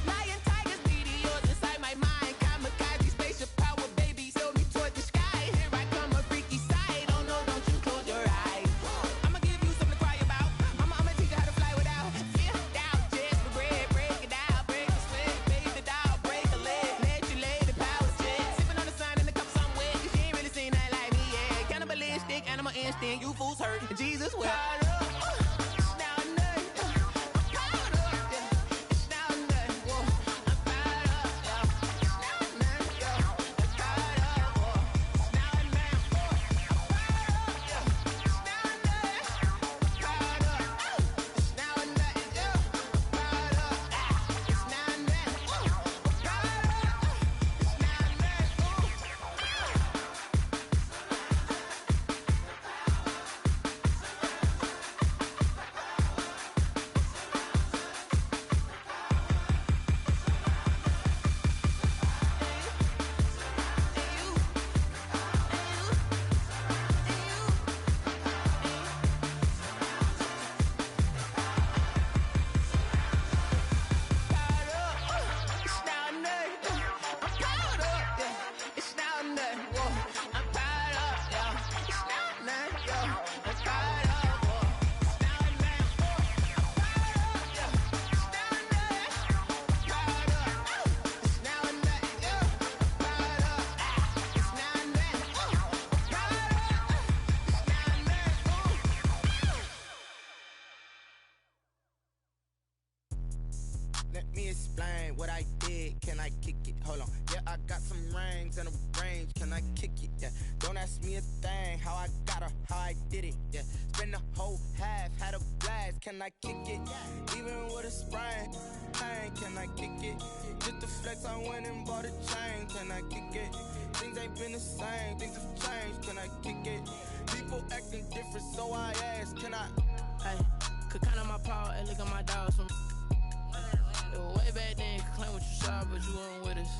Lion, tigers, meteors inside my mind. Kamikaze, spaceship power, baby, sail me toward the sky. Here I come, a freaky side. Oh no, don't you close your eyes. I'ma give you something to cry about. I'ma teach you how to fly without fear. Doubt, just for bread, break it down, break the sweat, baby, the doll, break a leg, let you lay the power check. Sipping on the sun in the cup somewhere, 'cause she ain't really seen nothing like me yet. Cannibalistic, animal instinct, you fools hurt. Jesus will. Let me explain what I did. Can I kick it? Hold on. Yeah, I got some rings and a range. Can I kick it? Yeah. Don't ask me a thing. How I got her, how I did it. Yeah. Spend the whole half, had a blast. Can I kick it? Even with a sprain. Pain, can I kick it? Just the flex, I went and bought a chain. Can I kick it? Things ain't been the same. Things have changed. Can I kick it? People acting different, so I ask. Can I? Hey, could count on my power and look at my dogs from. It was way back then, could claim what you saw, but you weren't with us.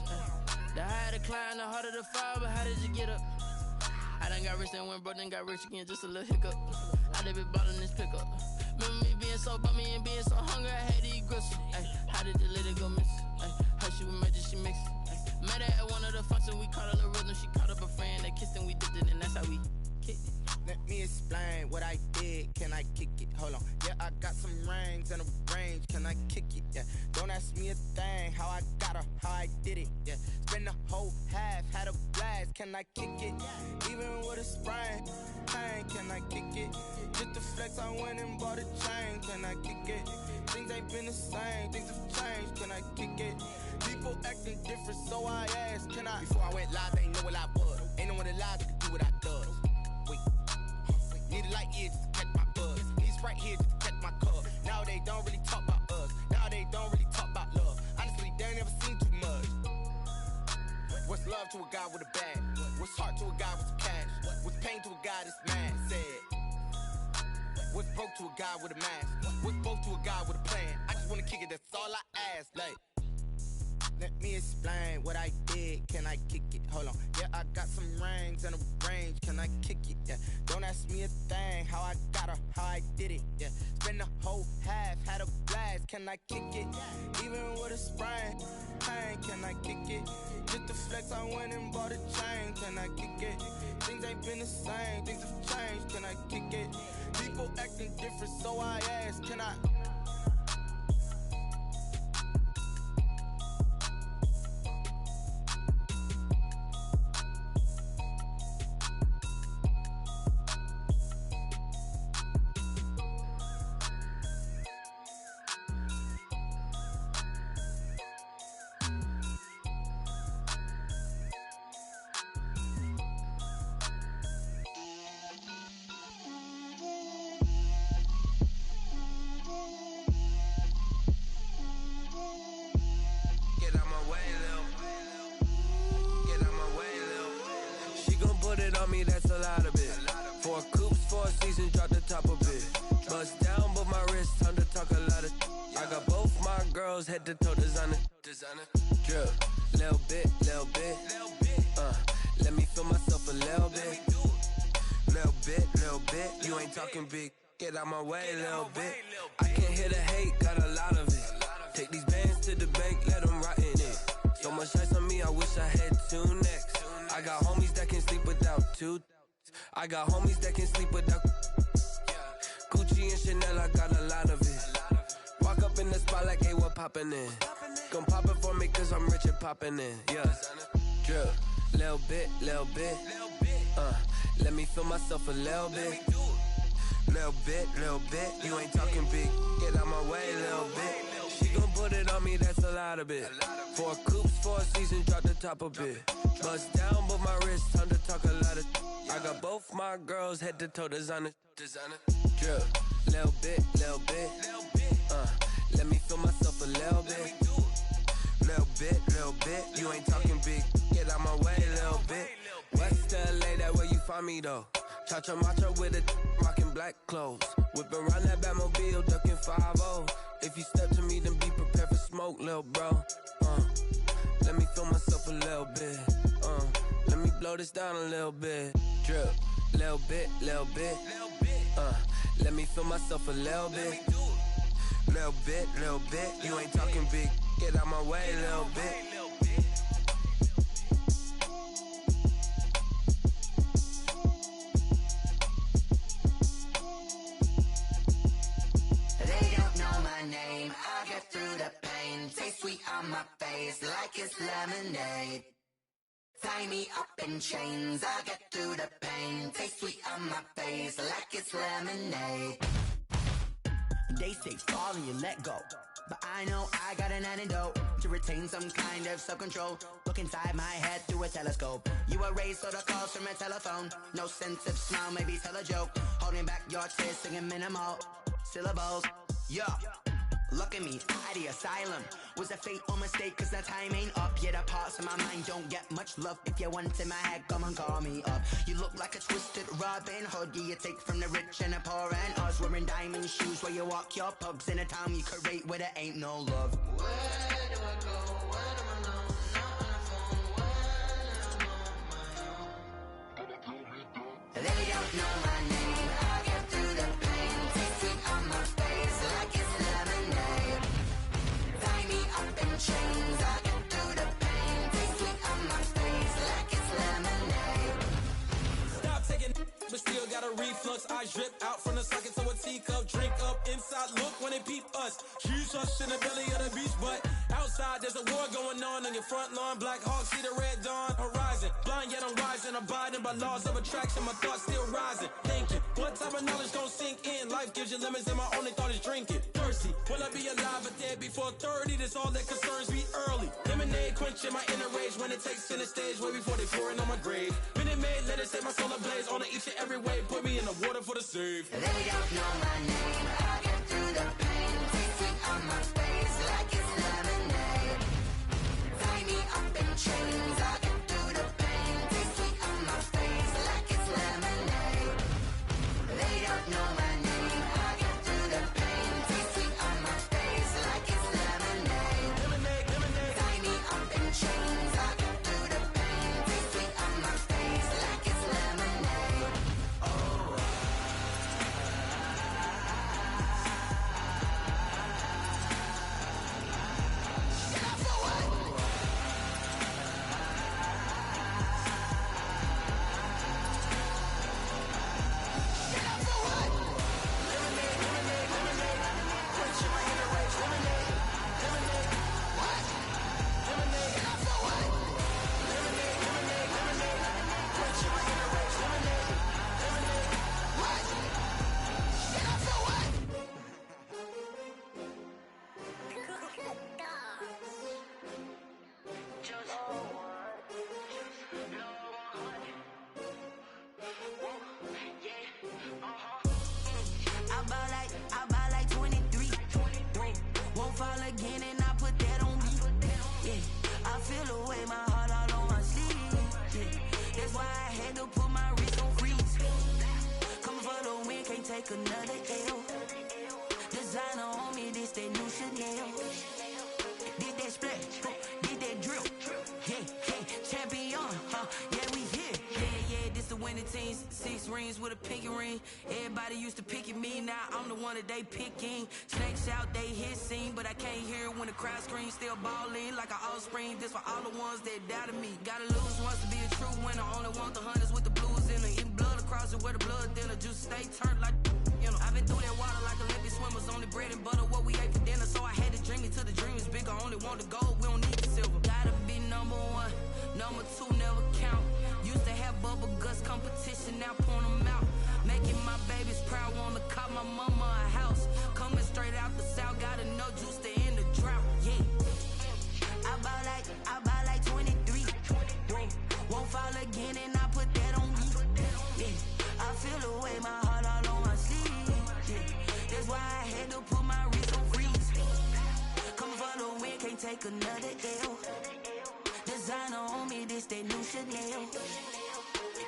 The higher the climb, the harder the fall, but how did you get up? I done got rich and went broke, then got rich again, just a little hiccup. I done been bought in this pickup. Remember me being so bummy and being so hungry, I had to eat gristle. Ay, how did the lady go miss? Ay, her she was magic, she mixed. Met her at one of the functions, we caught a little rhythm, she caught up a friend, they kissed and we dipped it, and that's how we kicked it. Let me explain what I did. Can I kick it? Hold on. Yeah, I got some rings and a range. Can I kick it? Yeah. Don't ask me a thing. How I got her, how I did it. Yeah. Spend the whole half, had a blast. Can I kick it? Even with a sprain. Pain, can I kick it? Just the flex, I went and bought a chain. Can I kick it? Things ain't been the same. Things have changed. Can I kick it? People acting different, so I asked. Can I? Before I went live, they ain't know what I was. Ain't no one alive that could do what I does. Wait. Need a light here just to catch my buzz. Need Sprite here just to catch my cup. Now they don't really talk about us. Now they don't really talk about love. Honestly, they ain't never seen too much. What's love to a guy with a bag? What's heart to a guy with some cash? What's pain to a guy that's mad? Said. What's broke to a guy with a mask? What's broke to a guy with a plan? I just wanna kick it, that's all I ask. Like, let me explain what I did. Can I kick it? Hold on. Yeah, I got some rings and a range. Can I kick it? Yeah. Don't ask me a thing. How I got her, how I did it. Yeah. Spend the whole half, had a blast. Can I kick it? Even with a sprain. Pain, can I kick it? Just the flex, I went and bought a chain. Can I kick it? Things ain't been the same. Things have changed. Can I kick it? People acting different, so I ask. Can I? That's a lot of it. 4 coops, 4 seasons, drop the top of it. Bust down, but my wrist, time to talk a lot of. I got both my girls head to toe designer. Drip, little bit. Let me feel myself a little bit. Little bit. You ain't talking big. Get out my way, little bit. I can't hear the hate, got a lot of it. Take these bands to the bank, let them rot in it. So much ice on me, I wish I had 2 necks. I got homies that can sleep without 2. I got homies that can sleep without Gucci and Chanel, I got a lot of it. Walk up in the spot like, hey, what poppin' in? Gon' pop it for me cause I'm rich and poppin' in. Yeah, drip, little bit. Let me feel myself a little bit. Little bit. You ain't talking big. Get out my way, little bit. She gon' put it on me, that's a lot of it. 4 coops, 4 seasons, drop the top a bit. Bust down, but my wrist, time to talk a lot of. I got both my girls head to toe designer. Drip, little bit. Let me feel myself a little bit. Little bit. You ain't talking big. Get out my way, little bit. West LA, that where you find me though. Cha-cha matcha with a rockin' black clothes. Whip around that Batmobile, ducking 5-0. If you step to me, then be prepared for smoke, lil' bro. Let me feel myself a little bit. Let me blow this down a little bit. Drip, little bit. Let me feel myself a little bit. Little bit. You ain't talking big. Get out my way, little bit. They don't know my name, I get through the pain. Taste sweet on my face like it's lemonade. Tie me up in chains, I get through the pain. Taste sweet on my face like it's lemonade. They say fall and you let go, but I know I got an antidote to retain some kind of self-control. Look inside my head through a telescope. You erase all the calls from a telephone. No sense of smile, maybe tell a joke. Holding back your tears, singing minimal syllables. Yeah. Look at me, at the asylum. Was a fate or mistake, cause the time ain't up. Yet the parts of my mind don't get much love. If you want in my head, come and call me up. You look like a twisted Robin Hood. You take from the rich and the poor and us. Wearing diamond shoes where you walk your pugs. In a town you create where there ain't no love. Where do I go? When I'm alone? Not on the phone. When I'm on my own. They don't know my name. I get through the pain. Taste sweet on my face like it's lemonade. Tie me up in chains. I get through the pain. Taste sweet on my face like it's lemonade. Stop taking, but still got a reflux. I drip out from the socket to a teacup. Drink up inside, look when they peep us. She's us in the belly of the beach, but outside there's a war going on your front lawn. Black Hawk see the red dawn horizon. Blind yet I'm rising, abiding by laws of attraction. My thoughts still rising, thinking what type of knowledge gon' sink in? Life gives you lemons and my only thought is drinking. Thirsty, will I be alive or dead before 30? That's all that concerns me early. Lemonade quenching my inner rage when it takes center stage way before they pour it on my grave. Minute Maid, let it set my soul ablaze on each and every way. Put me in the water for the save. They don't know my name. I get through the pain. Taste sweet on my face like it's lemonade. Tie me up in chains. I get through the pain. Taste sweet on my face like it's lemonade. They don't know my name. I get through the pain. Taste sweet on my face like it's lemonade. Lemonade, lemonade. Tie me up in chains. I get through the pain. Taste sweet on my face like it's lemonade. Oh. I buy like 23. Won't fall again and I put that on me. Yeah, I feel the way, my heart all on my sleeve. Yeah, that's why I had to put my wrist on freeze. Coming for the win, can't take another L. Designer on me, this that new Chanel. Did that splash, did that drill. Yeah, champion, yeah, we here. Yeah, this the winning teams. 6 rings with a pinky ring. Everybody used to pick at me, now I'm the one that they picking. Snakes out, they hit scene, but I can't hear it when the crowd screams. Still balling like an offspring. This for all the ones that doubted me. Gotta lose once to be a true winner. Only want the hunters with the blues in it. Eating blood across it where the blood thinner. Juice stay turned like, you know. I've been through that water like Olympic swimmers. Only bread and butter, what we ate for dinner. So I had to dream it till the dream is bigger. Only want the gold, we don't need the silver. Gotta be number 1, number 2 never count. Used to have bubble guts competition, now point them out. Making my babies proud, wanna cop my mama a house. Coming straight out the south, gotta know juice to end the drought. Yeah, I buy like 23. Won't fall again and I put that on me. Yeah, I feel the way, my heart all on my sleeve. Yeah, that's why I had to put my wrist on freeze. Coming for the win, can't take another L. Designer on me, this that new Chanel.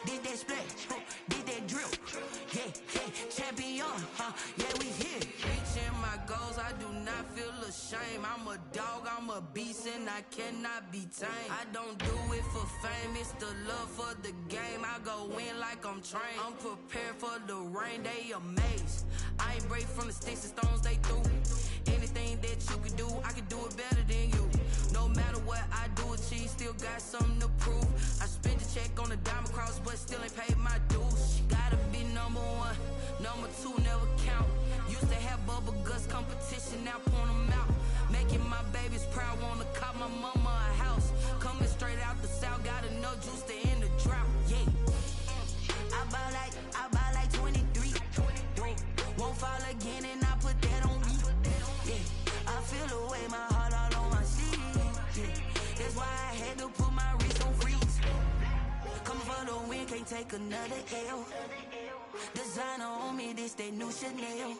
Did that splash, did that drill. Yeah, champion, yeah, we here. Reaching my goals, I do not feel ashamed. I'm a dog, I'm a beast, and I cannot be tamed. I don't do it for fame, it's the love for the game. I go in like I'm trained. I'm prepared for the rain, they amazed. I ain't break from the sticks and stones they threw. Anything that you can do, I can do it better than you. No matter what I do, achieve, still got something to prove. I spent the check on the diamond cross, but still ain't paid my dues. Gotta be number 1, number 2 never count. Used to have bubble guts competition, now point them out. Making my babies proud, wanna cop my mama a house. Coming straight out the south, gotta know juice to end the drought. Yeah, I buy like 23. Won't fall again and I put that on me. had to put my wrist on freeze. Coming for the win, can't take another L. Designer on me, this that new Chanel.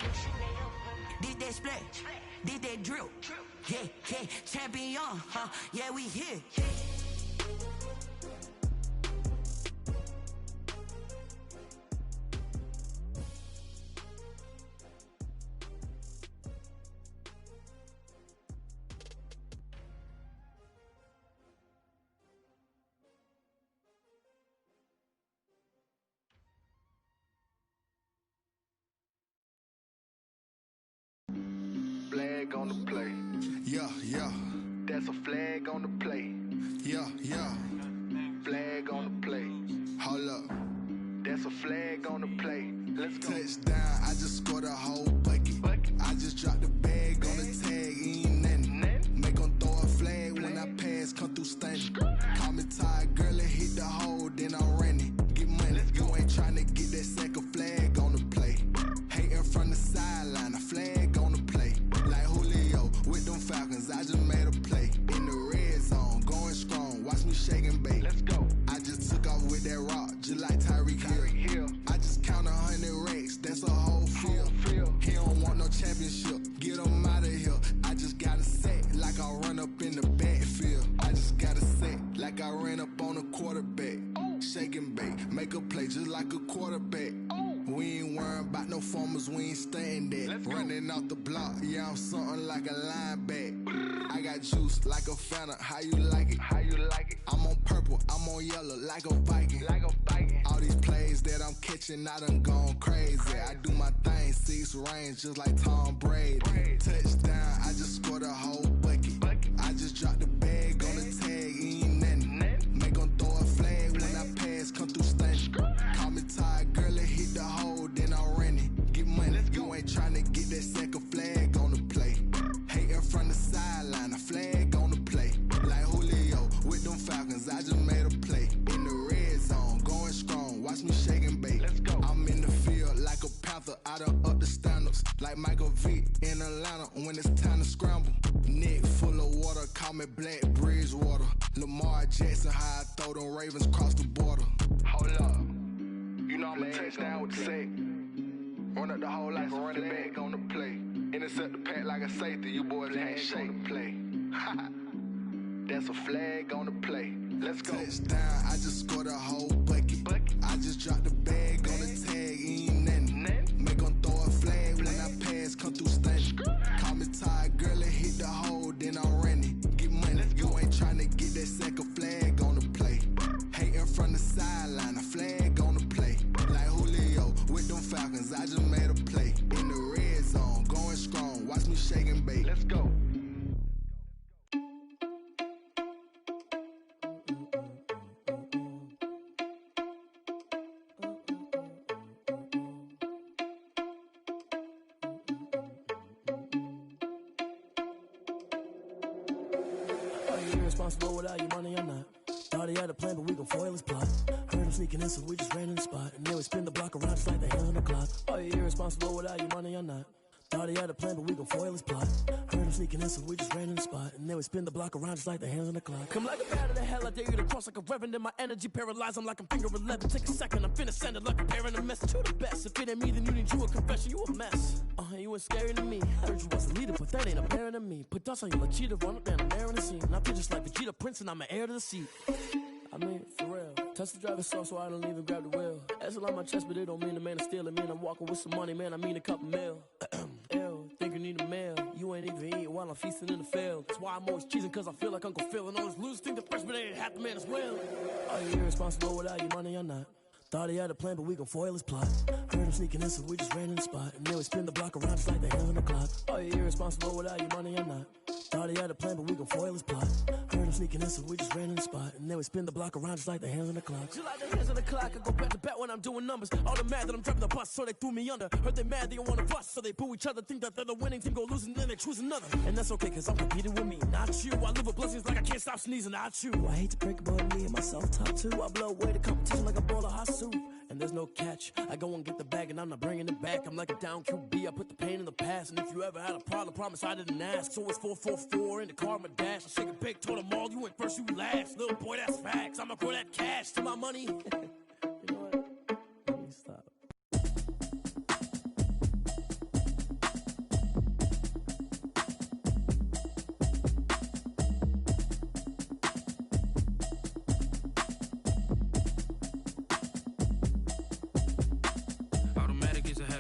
This that splash, this that drill. Yeah, yeah, champion, huh? Yeah, we here. Flag on the play. Yeah, yeah. That's a flag on the play. Yeah, yeah. Flag on the play. Hold up. That's a flag on the play. Let's go. Touchdown, I just scored a whole bucket. I just dropped the bag on the tag, ain't nothing. Make 'em throw a flag when I pass, come through stunning. Call me tired, girl, and hit the hole, then I'm running. Get money, you ain't tryna get that second flag on the play. Hating from the sideline, a flag on the play. Like Julio with them Falcons, I just made a play. In the red zone, going strong, watch me shake and bake. Let's go. I just took off with that rock, just like Tyreek Hill. I just count 100 racks, that's a whole field. He don't want no championship, get him out of here. I just got a set, like I run up in the backfield. I just got a set, like I ran up on a quarterback. Shake and bake, make a play just like a quarterback. We ain't worrying about no formers, we ain't staying there. Running off the block, yeah, I'm something like a linebacker. I got juice like a Fanta, how you like it? How you like it? I'm on purple, I'm on yellow, like a Viking. Like a Viking. All these plays that I'm catching, I done gone crazy. I do my thing, 6 range, just like Tom Brady. Touchdown, I just scored a whole bucket. I just dropped the bag on the tag, ain't nothing. Make 'em throw a flag when I pass, come through stunning. Call me tired, girl, and hit the hole, then I'm running. Get money, you ain't tryna get that second flag on the play. Hating from the sideline, a flag on the play. Like Julio with them Falcons, I just made a play. In the red zone, going strong, watch me shake and bake. Let's go. I'm in the field like a Panther, I done up the standards. Like Michael Vick in Atlanta when it's time to scramble. Neck full of water, call me Black Bridgewater. Lamar Jackson, how I throw them Ravens cross the border. Hold up. You know I'm a touchdown with the sack. Run up the whole like a running back on the play. Intercept the pack like a safety. You boys ain't shake the play. That's a flag on the play. Let's go. Touchdown, I just scored a whole bucket. I just dropped the bag on the tag, ain't nothing. Make 'em throw a flag when I pass, come through stunning. Call me tired, girl, and hit the hole, then I'm running. Get money, you ain't tryna get that second flag on the play. Hating from the sideline, a flag on the play. Like Julio with them Falcons, I just made a play. In the red zone, going strong, watch me shake and bake. Let's go. Irresponsible without your money or not. Thought he had a plan, but we gon' foil his plot. Heard him sneaking in, so we just ran in the spot. And then we spin the block around just like the hands on the clock. Are you irresponsible without your money or not? Thought he had a plan, but we gon' foil his plot. Heard him sneaking in, so we just ran in the spot. And then we spin the block around just like the hands on the clock. Come like a bat of the hell, I dare you to cross like a reverend. And my energy paralyzed, I'm like I'm finger 11. Take a second, I'm finna send it like a parent a message to the best. If it ain't me, then you need you a confession, you a mess. You ain't scary to me. I heard you was a leader, but that ain't apparent to me. Put dust on you like cheetah, run up down the air in the scene. And I feel just like Vegeta Prince, and I'm an heir to the seat. I mean, for real. Touch the driver's soft, so I don't even grab the wheel. S on my chest, but it don't mean the man is stealing. It mean I'm walking with some money, man, I mean a couple mil. Ew, think you need a meal. You ain't even eating while I'm feasting in the field. That's why I'm always cheesing, cause I feel like Uncle Phil. And all those losers think the freshman ain't half the man as well. Are you irresponsible without your money or not? Thought he had a plan, but we gon' foil his plot. Heard him sneaking in, so we just ran in the spot. And then we spin the block around just like the hands on the clock. Are you irresponsible without your money or not? Thought he had a plan, but we gon' foil his plot. Heard him sneaking in, so we just ran in the spot. And then we spin the block around just like the hands on the clock. Just like the hands on the clock, I go back to back when I'm doing numbers. All the mad that I'm driving the bus, so they threw me under. Heard they mad, they don't wanna bust, so they boo each other. Think that they're the winning team, go losing, then they choose another. And that's okay, cause I'm competing with me, not you. I live with blessings like I can't stop sneezing, not you. I hate to break it, but me and myself top two. I blow away the competition like a ball of hot soup. and there's no catch. I go and get the bag and I'm not bringing it back. I'm like a down QB, I put the pain in the past. And if you ever had a problem, promise I didn't ask. So it's 444 in the car, my dash. I shake a big, told them all, you went first, you last. Little boy, that's facts. I'ma grow that cash to my money. You know what? Let me stop.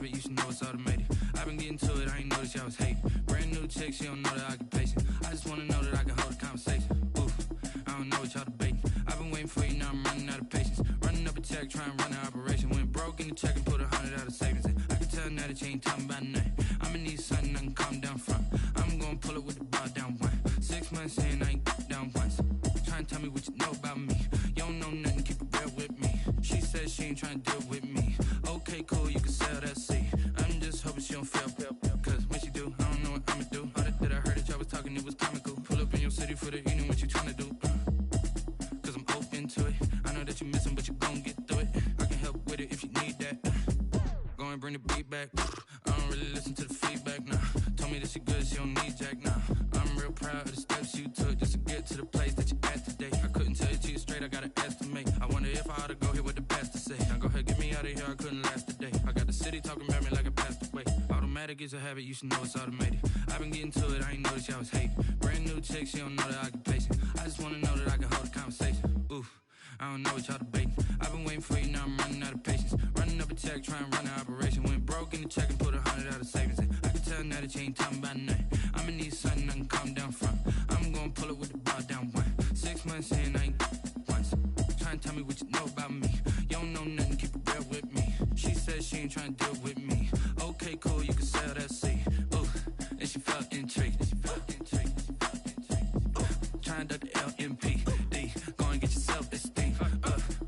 You should know it's automated. I've been getting to it, I ain't noticed y'all was hating. Brand new chick, she don't know that I can pace it. I just wanna know that I can hold a conversation. Oof, I don't know what y'all debating. I've been waiting for you, now I'm running out of patience. Running up a check, trying to run an operation. Went broke in the check and put 100 out of savings in. I can tell now that you ain't talking about nothing. I'ma need something I can calm down from. I'm gonna pull it with the bar down one. 6 months in, I ain't down once. Trying to tell me what you know about me. You don't know nothing, keep it real with me. She says she ain't trying to deal with me. Okay, cool, you can sell that seat. I'm just hoping she don't fail. Cause when she do, I don't know what I'ma do. All that I heard that y'all was talking, it was comical. Pull up in your city for the evening, what you tryna do? Cause I'm open to it. I know that you missing, but you gon' get through it. I can help with it if you need that. Go and bring the beat back. I don't really listen to the feedback, nah. Told me that she good, she don't need jack, nah. I'm real proud of the steps you took just to get to the place that you at today. I couldn't tell you to you straight, I gotta estimate. I wonder if I ought to go here with the best to say. Now go ahead, get me out of here, I couldn't last a day. I got the city talking about me like I passed away. Automatic is a habit, you should know it's automated. I've been getting to it, I ain't noticed y'all was hating. Brand new chick, she don't know that I can pace it. I just wanna know that I can hold a conversation. Oof, I don't know what y'all debating. I've been waiting for you, now I'm running out of patience. Running up a check, trying to run an operation. Went broke in the check and put 100 out of savings in. I can tell now that you ain't talking about nothing. I'ma need something I can calm down from. I'm gonna pull it with the bar down one. 6 months in, I ain't once. Trying to tell me what you know about me. You don't know nothing, keep it real with me. She says she ain't trying to deal with me. Okay, cool, you can sell that seat. Ooh, and she felt intrigued. Trying to duck the LMPD. Go and get your self-esteem.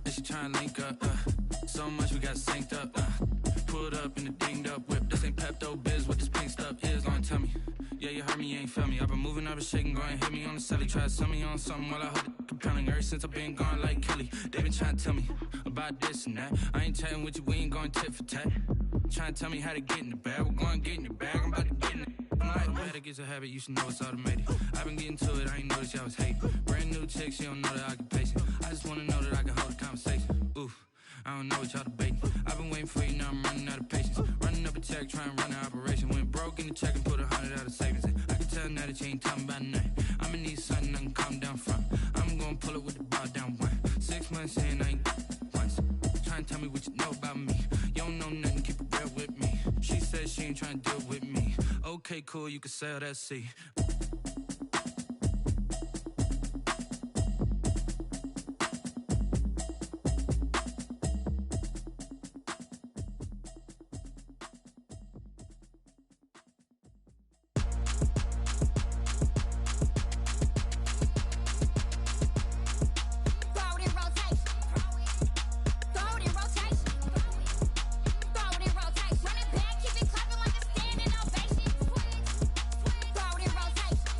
And she trying to link up. So much we got synced up. Pulled up in the dinged up whip. This ain't Pepto-Biz, what this pink stuff is. Gonna tell me. Yeah, you heard me, you ain't felt me. I've been moving, I've been shaking, go and hit me on the celly. Try to sell me on something while I hold it compelling. Ever since I've been gone like Kelly, they been trying to tell me about this and that. I ain't chatting with you, we ain't going tit for tat. Trying to tell me how to get in the bag, we're going to get in your bag, I'm about to get in it. Automatic is a habit, you should know it's automated. I've been getting to it, I ain't noticed y'all was hating. Brand new chick, she don't know that I can pace it. I just wanna know that I can hold a conversation. Oof, I don't know what y'all debating. I've been waiting for you, now I'm running out of patience. Running up a check, trying to run an operation. Went broke in the check and put 100 out of savings in. I can tell now that you ain't talking about nothing. I'ma need something I can calm down from. I'm gonna pull it with the bar down one. 6 months in, I ain't once. Trying to tell me what you know about me. You don't know nothing, keep it real with me. She says she ain't trying to deal with me. Okay, cool, you can sell that seat. Rotation.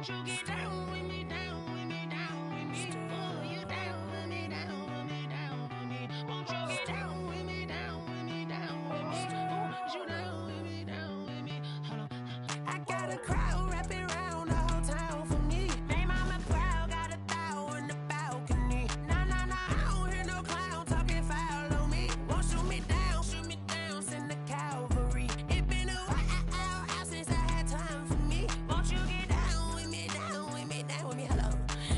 Won't you get down with me, down with me, down with me? Oh, you down with me, down with me, down with me. Won't you get down with me, down with me, down with me? Oh, you down with me, down with me? Hold on. I got a crowd wrapping around the whole town for me. Made mama proud, got a thou on the balcony. Nah, nah, nah, I don't hear no clown talking foul on me. Won't shoot me down, send the cavalry. It been a while since I had time for me. Won't you get down with me, down with me, down with me? Hello.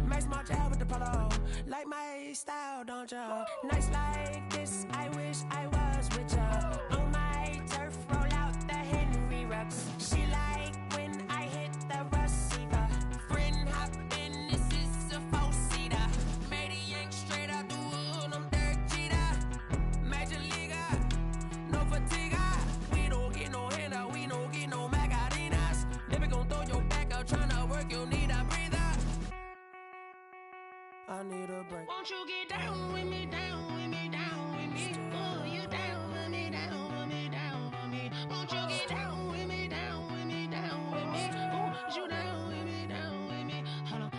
Max my job with the polo. Like my style, don't ya? Nights like this, I wish I was with ya. On my turf, roll out the Henry Rux. She like when I hit the receiver. Friend hop in, this is a four-seater. Made a yank straight out the wood, I'm Derek Jeter. Major leaguer, no fatigue. We don't get no handout, we don't get no Macarinas. Never gon' throw your back out, tryna work, you need a breather. I need a break. Won't you get down with me, down with me, down with me? Oh, you down with me, down with me, down with me? Won't you get down with me, down with me, down with me? Oh, you down with me, down with me? Hold on.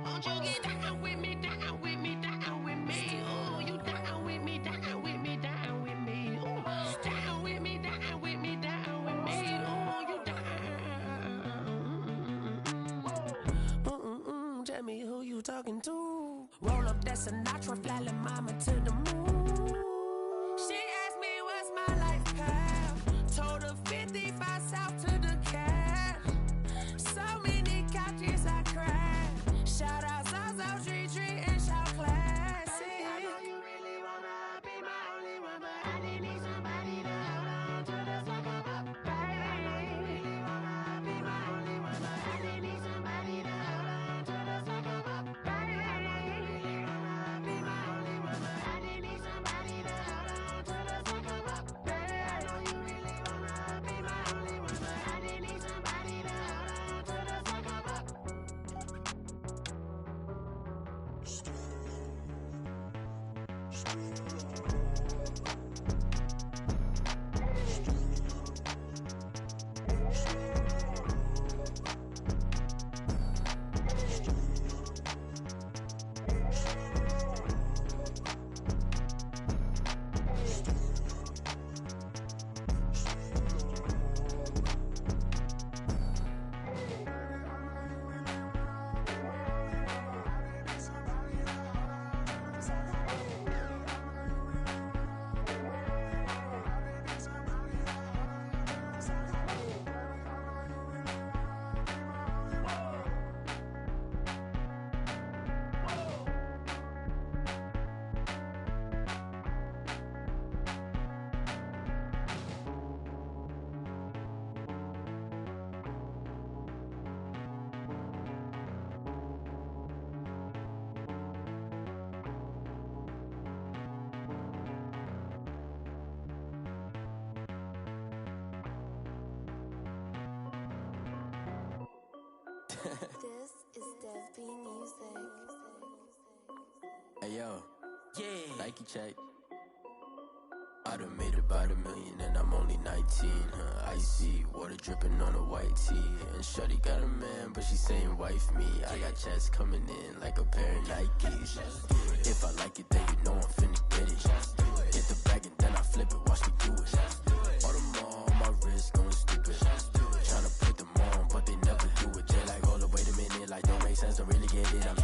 Won't you get down with me, down with me, down with me? Oh, you down with me, down with me, down with me? Oh, down with me, down with me, down with me? Oh, you down. Tell me who you talking to. Roll up that Sinatra, fly la mama to the moon. She asked me what's my life path. Told her 55 south to the cat. So many couches I cried. Shout out South Tree and shout classic. I know you really wanna be my only one, but I didn't need somebody to hold on to the second up. Baby, I know you really wanna be my only one, but I didn't need somebody to hold on to the second up. Baby, I know you really wanna be my only one, but I didn't need somebody to hold on to the second up. Baby, I know you really wanna be my only one, but I didn't need somebody to hold on to the second up. This is Dev Music. Hey yo, yeah, Nike check. I done made about $1 million and I'm only 19, icy, water dripping on a white tee. And shorty got a man, but she saying wife me. I got checks coming in like a pair of Nikes. If I like it, then you know I'm finna get it. Hit the bag and then I flip it, watch me do it. All them on my wrist going stupid. Tryna put them on, but they never do it. They like, hold up, wait a minute, like don't make sense, I really get it. I'm